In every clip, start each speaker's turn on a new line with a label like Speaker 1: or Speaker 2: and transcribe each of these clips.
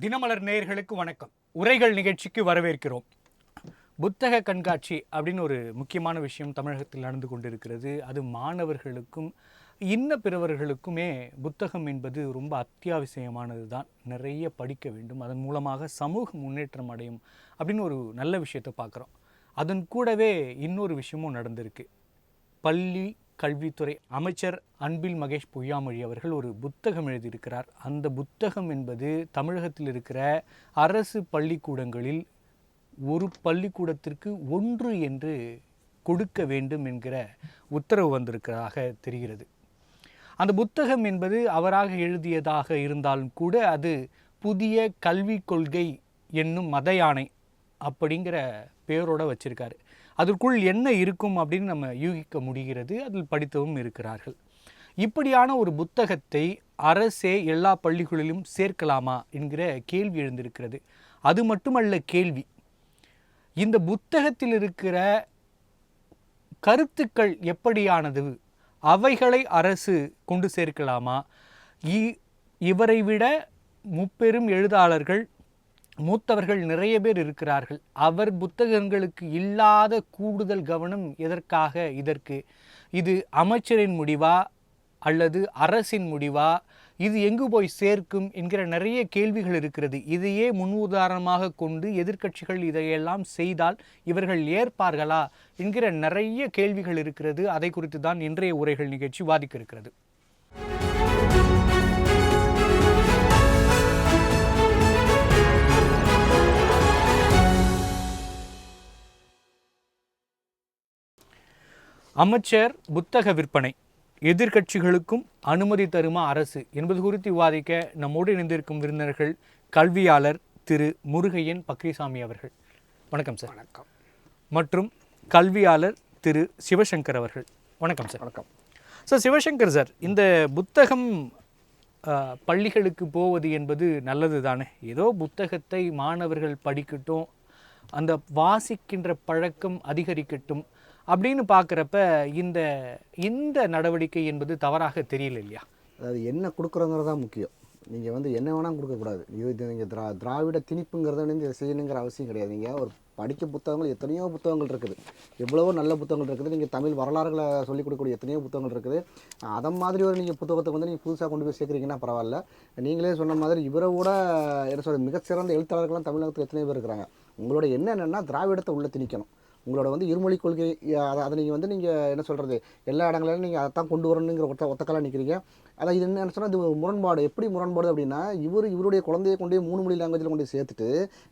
Speaker 1: தினமலர் நேயர்களுக்கு வணக்கம். உரைகள் நிகழ்ச்சிக்கு வரவேற்கிறோம். புத்தக கண்காட்சி அப்படின்னு ஒரு முக்கியமான விஷயம் தமிழகத்தில் நடந்து கொண்டிருக்கிறது. அது மாணவர்களுக்கும் இன்ன பிறவர்களுக்குமே புத்தகம் என்பது ரொம்ப அத்தியாவசியமானது தான். நிறைய படிக்க வேண்டும், அதன் மூலமாக சமூக முன்னேற்றம் அடையும் அப்படின்னு ஒரு நல்ல விஷயத்தை பார்க்குறோம். அதன் கூடவே இன்னொரு விஷயமும் நடந்திருக்கு. பள்ளி கல்வித்துறை அமைச்சர் அன்பில் மகேஷ் பொய்யாமொழி அவர்கள் ஒரு புத்தகம் எழுதியிருக்கிறார். அந்த புத்தகம் என்பது தமிழகத்தில் இருக்கிற அரசு பள்ளிக்கூடங்களில் ஒரு பள்ளிக்கூடத்திற்கு 1 என்று கொடுக்க வேண்டும் என்கிற உத்தரவு வந்திருக்கிறதாக தெரிகிறது. அந்த புத்தகம் என்பது அவராக எழுதியதாக இருந்தாலும் கூட அது புதிய கல்விக் கொள்கை என்னும் மத யானை அப்படிங்கிற பெயரோடு வச்சுருக்காரு. அதற்குள் என்ன இருக்கும் அப்படின்னு நம்ம யூகிக்க முடிகிறது. அதில் படித்தவும் இருக்கிறார்கள். இப்படியான ஒரு புத்தகத்தை அரசே எல்லா பள்ளிகளிலும் சேர்க்கலாமா என்கிற கேள்வி எழுந்திருக்கிறது. அது மட்டுமல்ல கேள்வி, இந்த புத்தகத்தில் இருக்கிற கருத்துக்கள் எப்படியானது, அவைகளை அரசு கொண்டு சேர்க்கலாமா? இவரை விட முப்பெரும் எழுத்தாளர்கள் மூத்தவர்கள் நிறைய பேர் இருக்கிறார்கள். அவர் புத்தகங்களுக்கு இல்லாத கூடுதல் கவனம் எதற்காக? இது அமைச்சரின் முடிவா அல்லது அரசின் முடிவா? இது எங்கு போய் சேர்க்கும் என்கிற நிறைய கேள்விகள் இருக்கிறது. இதையே முன் உதாரணமாக கொண்டு எதிர்க்கட்சிகள் இதையெல்லாம் செய்தால் இவர்கள் ஏற்பார்களா என்கிற நிறைய கேள்விகள் இருக்கிறது. அதை குறித்து தான் இன்றைய உரைகள் நிகழ்ச்சி வாதிக்க இருக்கிறது. அமைச்சர் புத்தக விற்பனை எதிர்க்கட்சிகளுக்கும் அனுமதி தருமா அரசு என்பது குறித்து விவாதிக்க நம்மோடு இணைந்திருக்கும் விருந்தினர்கள் கல்வியாளர் திரு முருகையன் பக்ரிசாமி அவர்கள். வணக்கம் சார்.
Speaker 2: வணக்கம்.
Speaker 1: மற்றும் கல்வியாளர் திரு சிவசங்கர் அவர்கள். வணக்கம் சார்.
Speaker 2: வணக்கம்
Speaker 1: சார். சிவசங்கர் சார், இந்த புத்தகம் பள்ளிகளுக்கு போவது என்பது நல்லது தானே? ஏதோ புத்தகத்தை மாணவர்கள் படிக்கட்டும், அந்த வாசிக்கின்ற பழக்கம் அதிகரிக்கட்டும் அப்படின்னு பார்க்குறப்ப இந்த நடவடிக்கை என்பது தவறாக தெரியல இல்லையா?
Speaker 2: அதாவது என்ன கொடுக்குறோங்கிறது தான் முக்கியம். நீங்கள் என்ன வேணால் கொடுக்கக்கூடாது. இது நீங்கள் திராவிட திணிப்புங்கிறத இதை செய்யணுங்கிற அவசியம் கிடையாது. நீங்கள் ஒரு படிக்க புத்தகங்கள் எத்தனையோ புத்தகங்கள் இருக்குது, எவ்வளவோ நல்ல புத்தகங்கள் இருக்குது. நீங்கள் தமிழ் வரலாறுகளை சொல்லிக் கொடுக்கக்கூடிய எத்தனையோ புத்தகங்கள் இருக்குது. அதை மாதிரி ஒரு நீங்கள் புத்தகத்தை நீங்கள் புதுசாக கொண்டு போய் சேர்க்குறீங்கன்னா பரவாயில்ல. நீங்களே சொன்ன மாதிரி இவரை கூட என்ன சொல்கிறது, மிகச்சிறந்த எழுத்தாளர்கள்லாம் தமிழகத்தில் எத்தனையோ பேர் இருக்கிறாங்க. உங்களோட என்னென்னா திராவிடத்தை உள்ளே திணிக்கணும். உங்களோட இருமொழி கொள்கை, அதை நீங்கள் நீங்கள் என்ன சொல்கிறது, எல்லா இடங்களிலும் நீங்கள் அதை தான் கொண்டு வரணுங்கிற ஒத்தக்காலாக நிற்கிறீங்க. அதை இது என்ன சொன்னால் இது முரண்பாடு. எப்படி முரண்பாடு அப்படின்னா, இவருடைய குழந்தையை கொண்டு 3 மொழி லாங்குவேஜில் கொண்டு சேர்த்துட்டு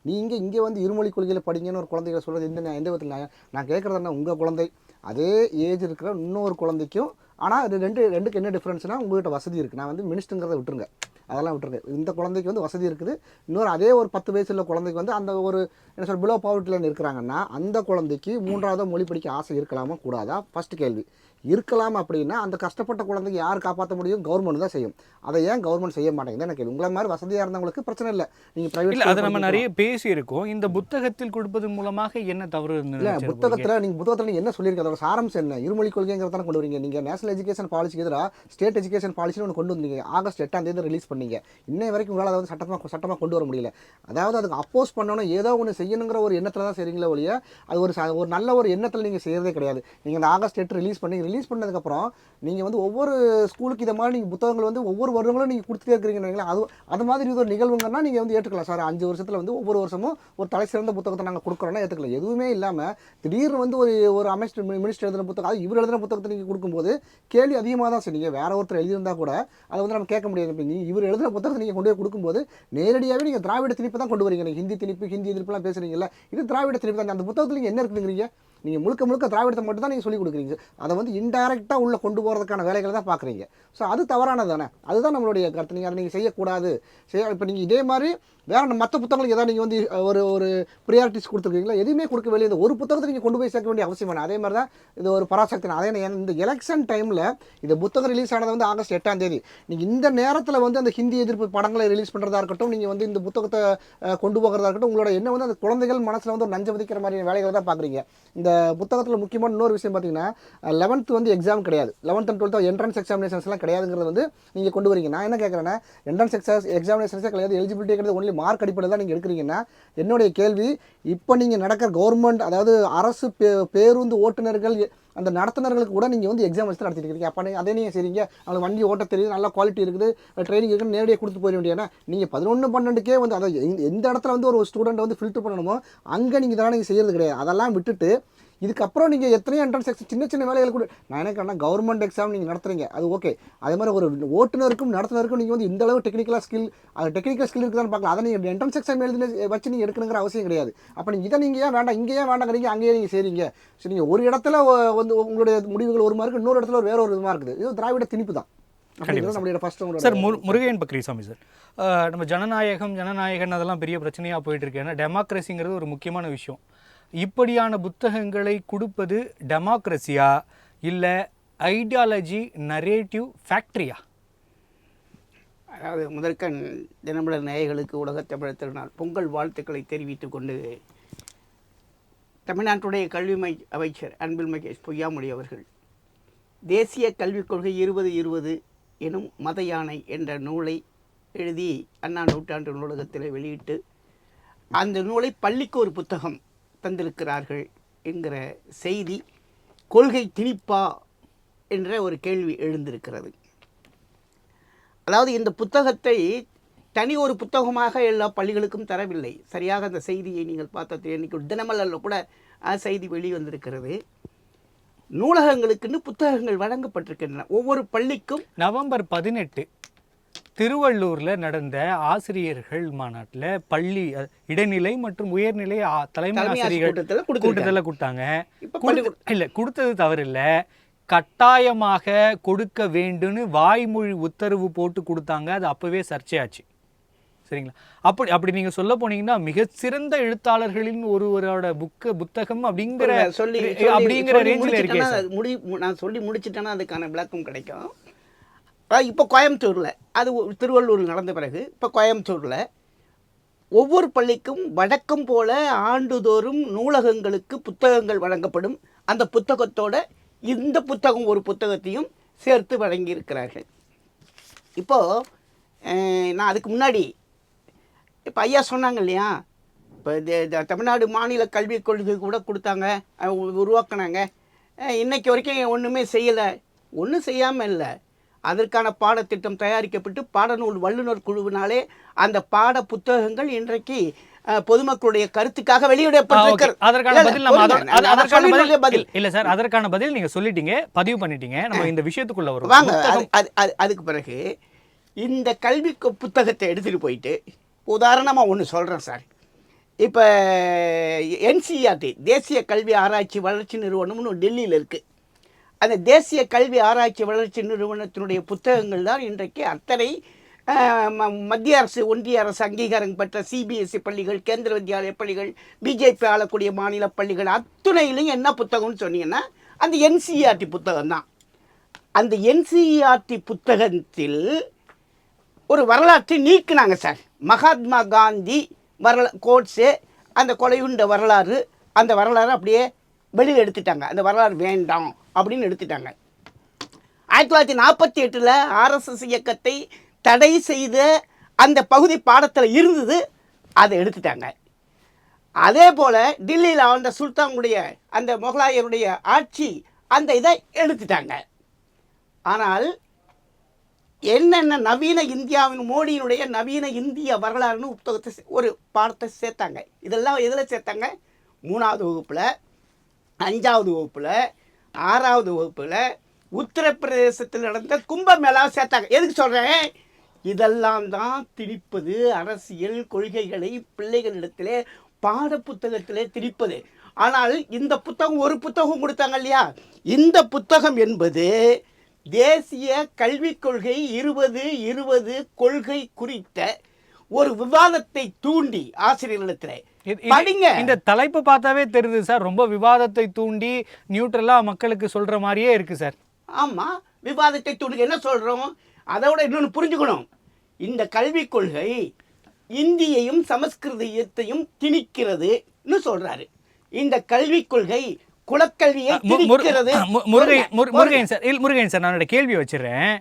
Speaker 2: நீங்கள் இங்கே இருமொழி கொள்கையில் படிங்கன்னு ஒரு குழந்தைகளை சொல்கிறது எந்த விதத்தில் நான் கேட்குறது என்ன, உங்கள் குழந்தை அதே ஏஜ் இருக்கிற இன்னொரு குழந்தைக்கும், ஆனால் அது ரெண்டுக்கு என்ன டிஃப்ரென்ஸ்னால் உங்கள்கிட்ட வசதி இருக்குது. நான் மினிஸ்டருங்கிறத விட்டுருங்க, அதெல்லாம் விட்டுருங்க. இந்த குழந்தைக்கு வசதி இருக்குது. இன்னொரு அதே ஒரு 10 வயசு உள்ள குழந்தைக்கு அந்த ஒரு என்ன சொல்ற பிலோ பாவர்ட்டியில் இருக்கிறாங்கன்னா அந்த குழந்தைக்கு 3வது மொழி படிக்க ஆசை இருக்கலாமா கூடாதா? ஃபர்ஸ்ட் கேள்வி. இருக்கலாம் அப்படின்னா அந்த கஷ்டப்பட்ட குழந்தைக்கு யார் காப்பாற்ற முடியும்? கவர்மெண்ட் தான் செய்யும். அதை ஏன் கவர்மெண்ட் செய்ய மாட்டேங்குது எனக்கு கேள்வி. உங்களை மாதிரி வசதியாக இருந்தவங்களுக்கு பிரச்சனை இல்லை, நீங்கள் பிரைவேட்.
Speaker 1: அதை நம்ம நிறைய பேசியிருக்கோம். இந்த புத்தகத்தில் கொடுப்பதன் மூலமாக என்ன தவறு? இல்லை,
Speaker 2: புத்தகத்தில் நீங்கள் என்ன சொல்லியிருக்கீங்க, அதோட சாரம்சம் என்ன? இருமொழி கொள்கைங்கிறத கொண்டு வரீங்க. நீங்கள் நேஷனல் எஜுகேஷன் பாலிசிக்கு எதிராக ஸ்டேட் எஜுகேஷன் பாலிசின்னு ஒன்று கொண்டு வந்தீங்க. ஆகஸ்ட் 8 ரிலீஸ் பண்ணீங்க. இன்னை வரைக்கும் உங்களால் அதை சட்டமாக கொண்டு வர முடியல. அதாவது அதுக்கு அப்போஸ் பண்ணணும், ஏதோ ஒன்று செய்யணுங்கிற ஒரு எண்ணத்தில் தான் செய்கிறீங்களே ஒழிய அது ஒரு நல்ல ஒரு எண்ணத்தில் நீங்கள் செய்கிறதே கிடையாது. நீங்கள் இந்த ஆகஸ்ட் 8 ரிலீஸ் பண்ணதுக்கப்புறம் நீங்கள் ஒவ்வொரு ஸ்கூலுக்கு இதை மாதிரி நீங்கள் புத்தகங்கள் ஒவ்வொரு வருடங்களும் நீங்கள் கொடுத்துட்டே இருக்கிறீங்க. அது மாதிரி இது ஒரு நிகழ்வுங்கன்னா நீங்கள் ஏற்றுக்கலாம் சார். 5 வருஷத்தில் ஒவ்வொரு வருஷமும் ஒரு தலை சிறந்த புத்தகத்தை நாங்கள் கொடுக்குறோன்னா ஏற்றுக்கலாம். எதுவுமே இல்லாமல் திடீர்னு ஒரு அமைச்சர் மினிஸ்டர் எழுதின புத்தகம், அது இவர் எழுதின புத்தகத்தை நீங்கள் கொடுக்கும்போது கேள்வி அதிகமாக தான் செய்யுங்க. வேற ஒருத்தர் எழுதியிருந்தால் கூட அதை நம்ம கேட்க முடியாது. இவர் எழுதின புத்தகத்தை நீங்கள் கொண்டு போய் கொடுக்கும்போது நேரடியாகவே நீங்கள் திராவிட திணிப்பு தான் கொண்டு வரீங்க. ஹிந்தி திணிப்பு, ஹிந்தி எதிர்ப்புலாம் பேசுகிறீங்களா? இது திராவிட திணிப்பு தான். அந்த புத்தகத்தில் நீங்கள் என்ன இருக்குங்கிறீங்க? நீங்கள் முழுக்க திராவிடத்தை மட்டும் தான் நீங்கள் சொல்லிக் கொடுக்குறீங்க. அதை இன்டைரக்டாக உள்ளே கொண்டு போகிறதுக்கான வேலைகளை தான் பார்க்குறீங்க. ஸோ அது தவறானது தானே? அதுதான் நம்மளுடைய கருத்து. நீங்கள் அதை நீங்கள் செய்யக்கூடாது. இப்போ நீங்கள் இதே மாதிரி வேறு மற்ற புத்தகங்களுக்கு ஏதாவது நீங்கள் ஒரு ப்ரியாரிட்டிஸ் கொடுத்துருக்கீங்களா? எதுவுமே கொடுக்க வேண்டிய ஒரு புத்தகத்தை நீங்கள் கொண்டு போய் சேர்க்க வேண்டிய அவசியம் வேணும். அதே மாதிரி தான் இது ஒரு பராசக்தி. அதே இந்த எலெக்ஷன் டைமில் இந்த புத்தகம் ரிலீஸ் ஆனது ஆகஸ்ட் 8 நீங்கள் இந்த நேரத்தில் அந்த ஹிந்தி எதிர்ப்பு படங்களை ரிலீஸ் பண்ணுறதா இருக்கட்டும், நீங்கள் இந்த புத்தகத்தை கொண்டு போகிறதா இருக்கட்டும், உங்களோட என்ன அந்த குழந்தைகள் மனசில் ஒரு நஞ்ச விதிக்கிற மாதிரி வேலைகளை தான் பார்க்குறீங்க. இந்த புத்தகத்தில் முக்கியமான இன்னொரு விஷயம் பார்த்தீங்கன்னா 11th எக்ஸாம் கிடையாது. 11th and 12th என்ட்ரன்ஸ் எக்ஸாமினேஷன்ஸ்லாம் கிடையாதுங்கிறது நீங்கள் கொண்டு வரீங்க. நான் என்ன கேட்குறேன்னா, என்ட்ரன்ஸ் எக்ஸாமினேஷன்ஸே கிடையாது, எலிஜிபிலிட்டி கிடையாது, ஒன்லி மார்க் அடிப்படையில் தான் நீங்கள் எடுக்கிறீங்கன்னா என்னுடைய கேள்வி, இப்போ நீங்கள் நடக்கிற கவர்மெண்ட், அதாவது அரசு பேருந்து ஓட்டுநர்கள் அந்த நடத்துனர்களுக்கு கூட நீங்கள் வந்து எக்ஸாம் வச்சு நடத்திட்டு இருக்கீங்க. அப்போ அதே நீங்கள் செய்றீங்க, அவங்க வண்டி ஓட்ட தெரியுது, நல்லா குவாலிட்டி இருக்குது, ட்ரைனிங் இருக்குன்னு நேரடியாக கொடுத்து போயிட வேண்டியதுனா, நீங்கள் 11, 12க்கே வந்து அதை எந்த இடத்துல வந்து ஒரு ஸ்டூடெண்ட் வந்து ஃபில்டர் பண்ணணுமோ அங்கே நீங்கள் இதெல்லாம் நீங்கள் செய்கிறது கிடையாது. அதெல்லாம் விட்டுட்டு இதுக்கப்புறம் நீங்கள் எத்தனையோ என்ட்ரன்ஸ் எக்ஸாம் சின்ன சின்ன வேலைகள் கூட நான் என்ன கவர்மெண்ட் எக்ஸாம் நீங்கள் நடத்துறீங்க, அது ஓகே. அதே மாதிரி ஒரு ஓட்டுநருக்கும் நடத்துனருக்கும் நீங்கள் வந்து இந்த அளவு டெக்னிக்கல் ஸ்கில் இருக்குதான்னு பார்க்கலாம். அதை நீங்கள் என்ட்ரன்ஸ் எக்ஸாம் எழுதி வச்சு நீங்கள் எடுக்கணுங்கிற அவசியம் கிடையாது. அப்போ நீங்கள் இதை நீங்கள் ஏன் வேண்டாம், இங்கே ஏன் வேண்டாங்கிறீங்க, அங்கேயே நீங்கள் செய்றீங்க. சரி, நீங்கள் ஒரு இடத்துல வந்து உங்களுடைய முடிவுகள் ஒரு மார்க்கு, இன்னொரு இடத்துல வேற ஒரு விதமாக இருக்குது. இது திராவிட திணிப்பு தான்.
Speaker 1: சார் முருகையன் பக்ரிசாமி சார், நம்ம ஜனநாயகன் அதெல்லாம் பெரிய பிரச்சனையாக போயிட்டு இருக்கு. ஏன்னா டெமோக்ரஸிங்கிறது ஒரு முக்கியமான விஷயம். இப்படியான புத்தகங்களை கொடுப்பது டெமோக்ரஸியா இல்லை ஐடியாலஜி நரேட்டிவ் ஃபேக்ட்ரியா?
Speaker 3: அதாவது முதற்கண் தினமலர் நேயர்களுக்கு உலகத் தமிழர் திருநாள் பொங்கல் வாழ்த்துக்களை தெரிவித்துக் கொண்டு, தமிழ்நாட்டுடைய கல்வி அமைச்சர் அன்பில் மகேஷ் பொய்யாமொழி அவர்கள் தேசிய கல்விக் கொள்கை 2020 எனும் மத யானை என்ற நூலை எழுதி அண்ணா நூற்றாண்டு நூலகத்தில் வெளியிட்டு அந்த நூலை பள்ளிக்கு ஒரு புத்தகம் தந்திருக்கிறார்கள் என்கிற செய்தி கொள்கை திணிப்பா என்ற ஒரு கேள்வி எழுந்திருக்கிறது. அதாவது இந்த புத்தகத்தை தனி ஒரு புத்தகமாக எல்லா பள்ளிகளுக்கும் தரவில்லை. சரியாக அந்த செய்தியை நீங்கள் பார்த்தது இன்னைக்கு தினமலரில் கூட செய்தி வெளிவந்திருக்கிறது. நூலகங்களுக்குன்னு புத்தகங்கள் வழங்கப்பட்டிருக்கின்றன. ஒவ்வொரு பள்ளிக்கும்
Speaker 1: நவம்பர் 18 திருவள்ளூரில் நடந்த ஆசிரியர்கள் மாநாட்டில் பள்ளி இடைநிலை மற்றும் உயர்நிலை தலைமை ஆசிரியர்கள் கூட்டத்தில் கொடுத்தாங்க. இல்லை, கொடுத்தது தவறு இல்லை, கட்டாயமாக கொடுக்க வேண்டும்னு வாய்மொழி உத்தரவு போட்டு கொடுத்தாங்க. அது அப்போவே சர்ச்சையாச்சு. சரிங்களா? அப்படி நீங்கள் சொல்ல போனீங்கன்னா மிகச்சிறந்த எழுத்தாளர்களின் ஒருவரோட புத்தகம் அப்படிங்கிற ரேஞ்சில் இருக்கே.
Speaker 3: நான் சொல்லி முடிச்சிட்டேன்னா அதுக்கான விளக்கம் கிடைக்கும். இப்போ கோயம்புத்தூரில், அது திருவள்ளூரில் நடந்த பிறகு இப்போ கோயம்புத்தூரில் ஒவ்வொரு பள்ளிக்கும் வழக்கம் போல ஆண்டுதோறும் நூலகங்களுக்கு புத்தகங்கள் வழங்கப்படும். அந்த புத்தகத்தோட இந்த புத்தகம் ஒரு புத்தகத்தையும் சேர்த்து வழங்கியிருக்கிறார்கள். இப்போது நான் அதுக்கு முன்னாடி இப்போ ஐயா சொன்னாங்க இல்லையா, இப்போ தமிழ்நாடு மாநில கல்விக் கொள்கை கூட கொடுத்தாங்க, உருவாக்குனாங்க. இன்றைக்கு வரைக்கும் ஒன்றுமே செய்யலை. ஒன்றும் செய்யாமல் இல்லை, அதற்கான பாடத்திட்டம் தயாரிக்கப்பட்டு பாடநூல் வல்லுநர் குழுவினாலே அந்த பாட புத்தகங்கள் இன்றைக்கு பொதுமக்களுடைய கருத்துக்காக வெளியிடப்பட்டிருக்கிறது.
Speaker 1: அதற்கான பதில் நீங்க சொல்லிட்டீங்க, பதிவு பண்ணிட்டீங்க. நம்ம இந்த விஷயத்துக்குள்ள வரும்
Speaker 3: வாங்க. அதுக்கு பிறகு இந்த கல்வி புத்தகத்தை எடுத்துகிட்டு போயிட்டு உதாரணமாக ஒன்று சொல்கிறேன் சார். இப்போ என்சிஇஆர்டி தேசிய கல்வி ஆராய்ச்சி வளர்ச்சி நிறுவனம்னு டெல்லியில் இருக்குது. அந்த தேசிய கல்வி ஆராய்ச்சி வளர்ச்சி நிறுவனத்தினுடைய புத்தகங்கள் தான் இன்றைக்கு அத்தனை மத்திய அரசு ஒன்றிய அரசு அங்கீகாரம் பெற்ற சிபிஎஸ்சி பள்ளிகள், கேந்திர வித்யாலய பள்ளிகள், பிஜேபி ஆளக்கூடிய மாநில பள்ளிகள் அத்துணையிலையும் என்ன புத்தகம்னு சொன்னீங்கன்னா அந்த என்சிஇஆர்டி புத்தகம் தான். அந்த என்சிஇஆர்டி புத்தகத்தில் ஒரு வரலாற்றை நீக்கினாங்க சார். மகாத்மா காந்தி கோட்ஸே அந்த கொலையுண்ட வரலாறு, அந்த வரலாறு அப்படியே வெளியில் எடுத்துட்டாங்க. அந்த வரலாறு வேண்டாம் அப்படின்னு எடுத்துட்டாங்க. 1948 ஆர்எஸ்எஸ் இயக்கத்தை தடை செய்த அந்த பகுதி பாடத்தில் இருந்தது, அதை எடுத்துட்டாங்க. அதே போல் டில்லியில் ஆண்ட சுல்தானுடைய அந்த முகலாயருடைய ஆட்சி அந்த இதை எடுத்துட்டாங்க. ஆனால் என்னென்ன நவீன இந்தியாவின் மோடியினுடைய நவீன இந்திய வரலாறுன்னு புத்தகத்தை ஒரு பாடத்தை சேர்த்தாங்க. இதெல்லாம் எதில் சேர்த்தாங்க? 3வது வகுப்பில், 5வது வகுப்பில், 6வது வகுப்பில் உத்தரப்பிரதேசத்தில் நடந்த கும்பமேளா சேர்த்தாங்க. எதுக்கு சொல்கிறேன்? இதெல்லாம் தான் திணிப்பது, அரசியல் கொள்கைகளை பிள்ளைகளிடத்திலே பாட புத்தகத்திலே திணிப்பது. ஆனால் இந்த புத்தகம் ஒரு புத்தகம் கொடுத்தாங்க இல்லையா, இந்த புத்தகம் என்பது தேசிய கல்விக் கொள்கை 2020 கொள்கை குறித்த ஒரு விவாதத்தை தூண்டி ஆசிரியர்களிடத்தில் படிங்க.
Speaker 1: இந்த தலைப்பு பார்த்தாவே தெரியுது சார், ரொம்ப விவாதத்தை தூண்டி நியூட்ரலா மக்களுக்கு சொல்ற மாதிரியே இருக்கு சார்.
Speaker 3: ஆமா, விவாதத்தை தூண்டி என்ன சொல்றோம்? அதோட இன்னொன்று புரிஞ்சுக்கணும். இந்த கல்விக் கொள்கை இந்தியையும் சமஸ்கிருதத்தையும் திணிக்கிறதுன்னு சொல்றாரு. இந்த கல்விக் கொள்கை குலக்கல்வியை திணிக்கிறது.
Speaker 1: முருகையன் சார், நான் கேள்வி வச்சிடறேன்.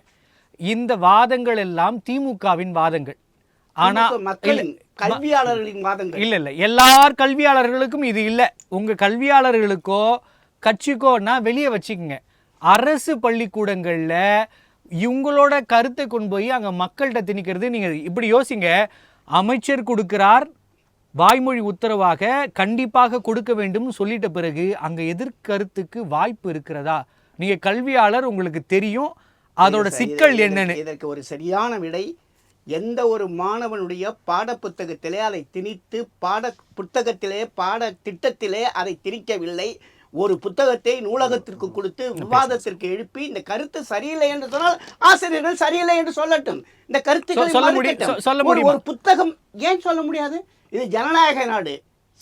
Speaker 1: இந்த வாதங்கள் எல்லாம் திமுகவின் வாதங்கள். ஆனா
Speaker 3: மக்களின் கல்வியாளர்களின் வாதங்கள்.
Speaker 1: இல்ல எல்லார் கல்வியாளர்களுக்கும் இது இல்ல. உங்க கல்வியாளர்களுக்கோ கட்சிக்கோன்னா வெளியே வச்சுக்கோங்க. அரசு பள்ளிக்கூடங்கள்ல இவங்களோட கருத்தை கொண்டு போய் அங்க மக்கள்கிட்ட திணிக்கிறது. நீங்க இப்படி யோசிங்க, அமைச்சர் கொடுக்கிறார், வாய்மொழி உத்தரவாக கண்டிப்பாக கொடுக்க வேண்டும் சொல்லிட்ட பிறகு அங்க எதிர்கருத்துக்கு வாய்ப்பு இருக்கிறதா? நீங்க கல்வியாளர், உங்களுக்கு தெரியும் அதோட சிக்கல் என்னன்னு.
Speaker 3: இதற்கு ஒரு சரியான விடை, எந்த ஒரு மாணவனுடைய பாட புத்தகத்திலே அதை திணித்து புத்தகத்திலே பாட திட்டத்திலே அதை திணிக்கவில்லை. ஒரு புத்தகத்தை நூலகத்திற்கு கொடுத்து விவாதத்திற்கு எழுப்பி இந்த கருத்து சரியில்லை என்று சொன்னால் ஆசிரியர்கள் சரியில்லை என்று சொல்லட்டும். இந்த கருத்துக்களை
Speaker 1: சொல்ல முடியும்.
Speaker 3: ஒரு புத்தகம் ஏன் சொல்ல முடியாது? இது ஜனநாயக நாடு,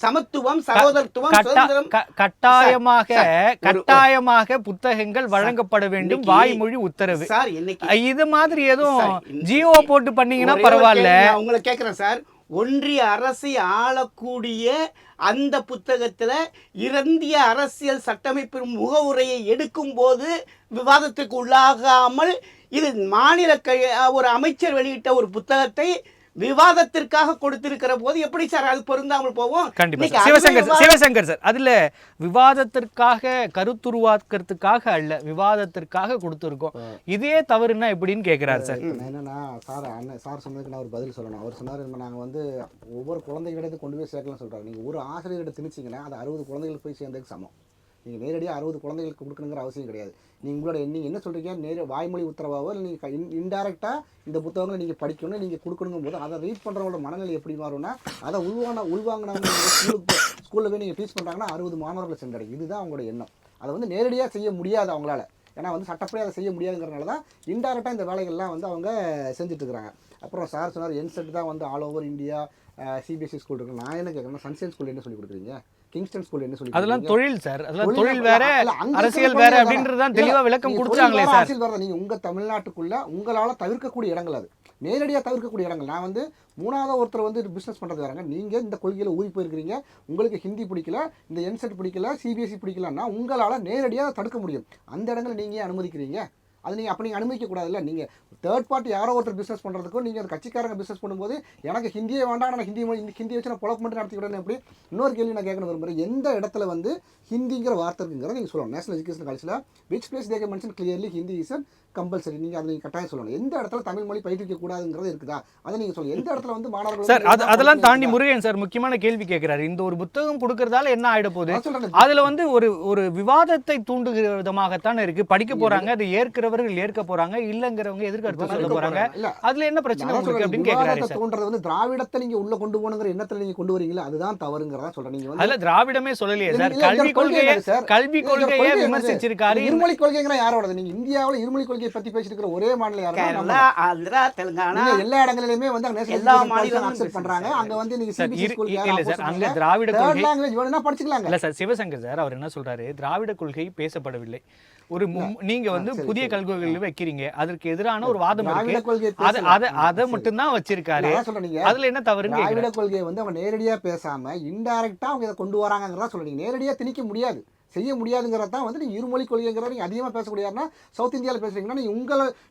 Speaker 3: சமத்துவம், சகோதரத்துவம், சுதந்திரம்.
Speaker 1: கட்டாயமாக புத்தகங்கள் வழங்கப்பட வேண்டும், வாய்மொழி உத்தரவு.
Speaker 3: சார் இன்னைக்கு
Speaker 1: இது மாதிரி எதுவும் ஜியோ போட்டு பண்ணீங்கன்னா பரவாயில்ல.
Speaker 3: உங்களை கேட்கிறேன் சார், ஒன்றிய அரசை ஆளக்கூடிய அந்த புத்தகத்துல இந்திய அரசியல் சட்டமைப்பின் முகவுரையை எடுக்கும் போது விவாதத்துக்கு உள்ளாகாமல், இது மாநில ஒரு அமைச்சர் வெளியிட்ட ஒரு புத்தகத்தை விவாதத்திற்காக கொடுத்திருக்கிற போது எப்படி சார் அது பொருந்தாமல் போவோம்?
Speaker 1: கண்டிப்பா சிவசங்கர் சார், அதுல விவாதத்திற்காக கருத்துருவாக்கிறதுக்காக அல்ல, விவாதத்திற்காக கொடுத்துருக்கோம். இதே தவறுன்னா எப்படின்னு கேட்கிறாரு சார்.
Speaker 2: என்னன்னா சார் சொன்னதுக்கு நான் ஒரு பதில் சொல்லணும். அவர் சொன்னார், நாங்கள் வந்து ஒவ்வொரு குழந்தைகளிடத்து கொண்டு போய் சேர்க்கலாம் சொல்றாரு. நீங்கள் ஒரு ஆசிரியர்கிட்ட திணிச்சிங்கன்னா அது 60 குழந்தைகளுக்கு போய் சேர்ந்ததுக்கு சமம். நீங்கள் நேரடியாக 60 குழந்தைகளுக்கு கொடுக்கணுங்கிற அவசியம் கிடையாது. நீங்கள் என்ன சொல்கிறீங்க, வாய்மொழி உத்தரவாவோ இல்லை நீங்கள் இன்டைரக்டாக இந்த புத்தகங்களை நீங்கள் படிக்கணும், நீங்கள் கொடுக்கணுங்கும் போது அதை ரீட் பண்ணுறவங்களோட மனநிலை எப்படி மாறும்னா, அதை உள்வாங்கினவங்க ஸ்கூலில் போய் நீங்கள் டீச் பண்ணுறாங்கன்னா 60 மாணவர்களை சென்றடையும். இதுதான் அவங்களோட எண்ணம். அதை வந்து நேரடியாக செய்ய முடியாது அவங்களால. ஏன்னா வந்து சட்டப்படி அதை செய்ய முடியாதுங்கிறனால தான் இன்டைரக்டாக இந்த வேலைகள்லாம் வந்து அவங்க செஞ்சுட்டு இருக்கிறாங்க. அப்புறம் சார் சொன்னார், என்செட் தான் வந்து all over India CBSE school இருக்கு. நான் என்ன கேட்குறேன்னா, சன்ஷைன் ஸ்கூல் என்ன சொல்லி கொடுக்குறீங்க, கிங்ஸ்டன் ஸ்கூல் என்ன சொல்லி?
Speaker 1: அதெல்லாம் தொழில் சார், அதெல்லாம் தொழில் வேற, அரசியல் வேற அப்படின்றதான் தெளிவா விளக்கம் கொடுத்தாங்களே சார்.
Speaker 2: அரசியல் வேற. நீங்க உங்க தமிழ்நாட்டுக்குள்ள உங்களால தவிர்க்கக்கூடிய இடங்கள், அது நேரடியாக தவிர்க்கக்கூடிய இடங்கள். நான் வந்து மூணாவது ஒருத்தர் வந்து பிஸ்னஸ் பண்ணுறது வராங்க, நீங்கள் இந்த கொள்கையில் ஊறி போயிருக்கிறீங்க, உங்களுக்கு ஹிந்தி பிடிக்கல, இந்த என்செட் பிடிக்கல, சிபிஎஸ்சி பிடிக்கலன்னா உங்களால் நேரடியாக தடுக்க முடியும். அந்த இடங்களை நீங்கள் அனுமதிக்கிறீங்க. அது நீங்கள் அப்போ நீங்கள் அனுமதிக்கக்கூடாதுல்ல. நீங்கள் தேர்ட் பார்ட்டி யாரோ ஒருத்தர் பிஸ்னஸ் பண்ணுறதுக்கும் நீங்கள் கட்சிக்காரங்க பிஸ்னஸ் பண்ணும்போது எனக்கு ஹிந்தியே வேண்டாம், நான் ஹிந்தியை வச்சு நான் பொழப்பு மட்டும் நடத்தி விடணும் எப்படி? இன்னொரு கேள்வி நான் கேட்கணும் விரும்புகிறேன், எந்த இடத்துல வந்து ஹிந்திங்கிற வார்த்தை இருக்குங்கிறத நீங்கள் சொல்லணும். நேஷனல் எஜுகேஷன் காலேஜில் which place they can mention clearly Hindi is compulsory. நீங்கள் அதை நீங்கள் கட்டாயம் சொல்லணும். எந்த இடத்துல தமிழ் மொழி பயிற்றுவிக்க கூடாதுங்கிறது இருக்குதா, அதை நீங்கள் சொல்லணும். எந்த இடத்துல வந்து மாணவர்கள்
Speaker 1: சார் அதெல்லாம் தாண்டி முருகன் சார் முக்கியமான கேள்வி கேட்கிறாரு. இந்த ஒரு புத்தகம் கொடுக்கறதால என்ன ஆயிட போகுது? அதுல வந்து ஒரு விவாதத்தை தூண்டுகிற விதமாகத்தான் இருக்கு. படிக்க போறாங்க, அதை ஏற்கிறவர்கள் ஏற்க போறாங்க, இல்லங்கிறவங்க எதிர்கருத்து சொல்ல போறாங்க. அதுல என்ன பிரச்சனை அப்படின்னு கேட்கிறாரு.
Speaker 2: தோன்றது வந்து திராவிடத்தை நீங்க உள்ள கொண்டு போகணுங்கிற எண்ணத்துல நீங்க கொண்டு வரீங்களா, அதுதான் தவறுங்கிறதா சொல்றேன். நீங்க
Speaker 1: அதுல திராவிடமே சொல்லலையே சார், கல்வி கொள்கையை விமர்சிச்சிருக்காரு.
Speaker 2: இருமொழி கொள்கைங்கிற யாரோட? நீங்க இந்தியாவில் இருமொழி கொள்கையை பத்தி பேசிட்டு ஒரே மாநிலம் யாருன்னா
Speaker 3: ஆந்திரா, தெலுங்கானா,
Speaker 2: எல்லா இடங்களிலுமே வந்து எல்லா மாநிலங்களும் அக்செப்ட் பண்றாங்க. அங்க வந்து நீங்க
Speaker 1: அங்க திராவிட கொள்கை
Speaker 2: லாங்குவேஜ் வேணும்னா படிச்சுக்கலாம்.
Speaker 1: இல்ல சார், சிவசங்கர் சார் அவர் என்ன சொல்றாரு, திராவிட கொள்கை பேசப்படவில்லை. ஒரு நீங்க வந்து புதிய கல்விகள் வைக்கிறீங்க, அதற்கு எதிரான ஒரு வாதம் இருக்கு, அதை மட்டும் தான் வச்சிருக்காரு. அதுல என்ன தவறுங்க?
Speaker 2: திராவிட கொள்கையை வந்து அவங்க நேரடியா பேசாம இன்டைரக்டா அவங்க இதை கொண்டு வராங்கிறதா சொல்றீங்க. நேரடியா திணிக்க முடியாது, செய்ய முடியாதுங்கிறத தான் வந்து நீங்கள் இருமொழி கொள்கைங்கிறத நீங்கள் அதிகமாக பேசக்கூடியாருன்னா சவுத் இந்தியாவில் பேசுறீங்கன்னா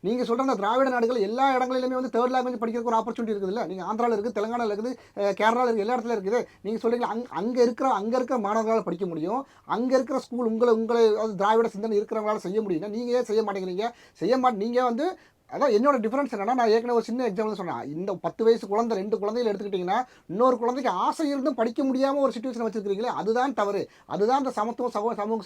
Speaker 2: நீங்கள் சொல்கிற அந்த திராவிட நாடுகள் எல்லா இடங்களிலுமே வந்து தேர்ட் லாங்குவேஜ் படிக்கிறதுக்கு ஒரு ஆப்பர்ச்சுனிட்டி இருக்குது இல்லை? நீங்கள் ஆந்திராவில் இருக்குது, தெலுங்கானாவில் இருக்குது, கேரளாவில் இருக்குது, எல்லா இடத்துல இருக்குது. நீங்கள் சொல்கிறீங்களா அங்கே இருக்கிற மாணவர்களால் படிக்க முடியும், அங்கே இருக்கிற ஸ்கூல் உங்களை திராவிட சிந்தனை இருக்கிறவங்களால செய்ய முடியும்னா நீங்கள் ஏன் செய்ய மாட்டேங்கிறீங்க? நீங்கள் வந்து அதான் என்னோட டிஃபரன்ஸ் என்னன்னா, நான் ஏற்கனவே ஒரு சின்ன எக்ஸாம்பிள் சொன்னேன். இந்த 10 வயசு குழந்தை 2 குழந்தைகள் எடுத்துக்கிட்டிங்கன்னா, இன்னொரு குழந்தைக்கு ஆசை இருந்தும் படிக்க முடியாமல் ஒரு சிச்சுவேஷன் வச்சிருக்கீங்களே, அதுதான் தவறு. அதுதான் இந்த சமத்துவம்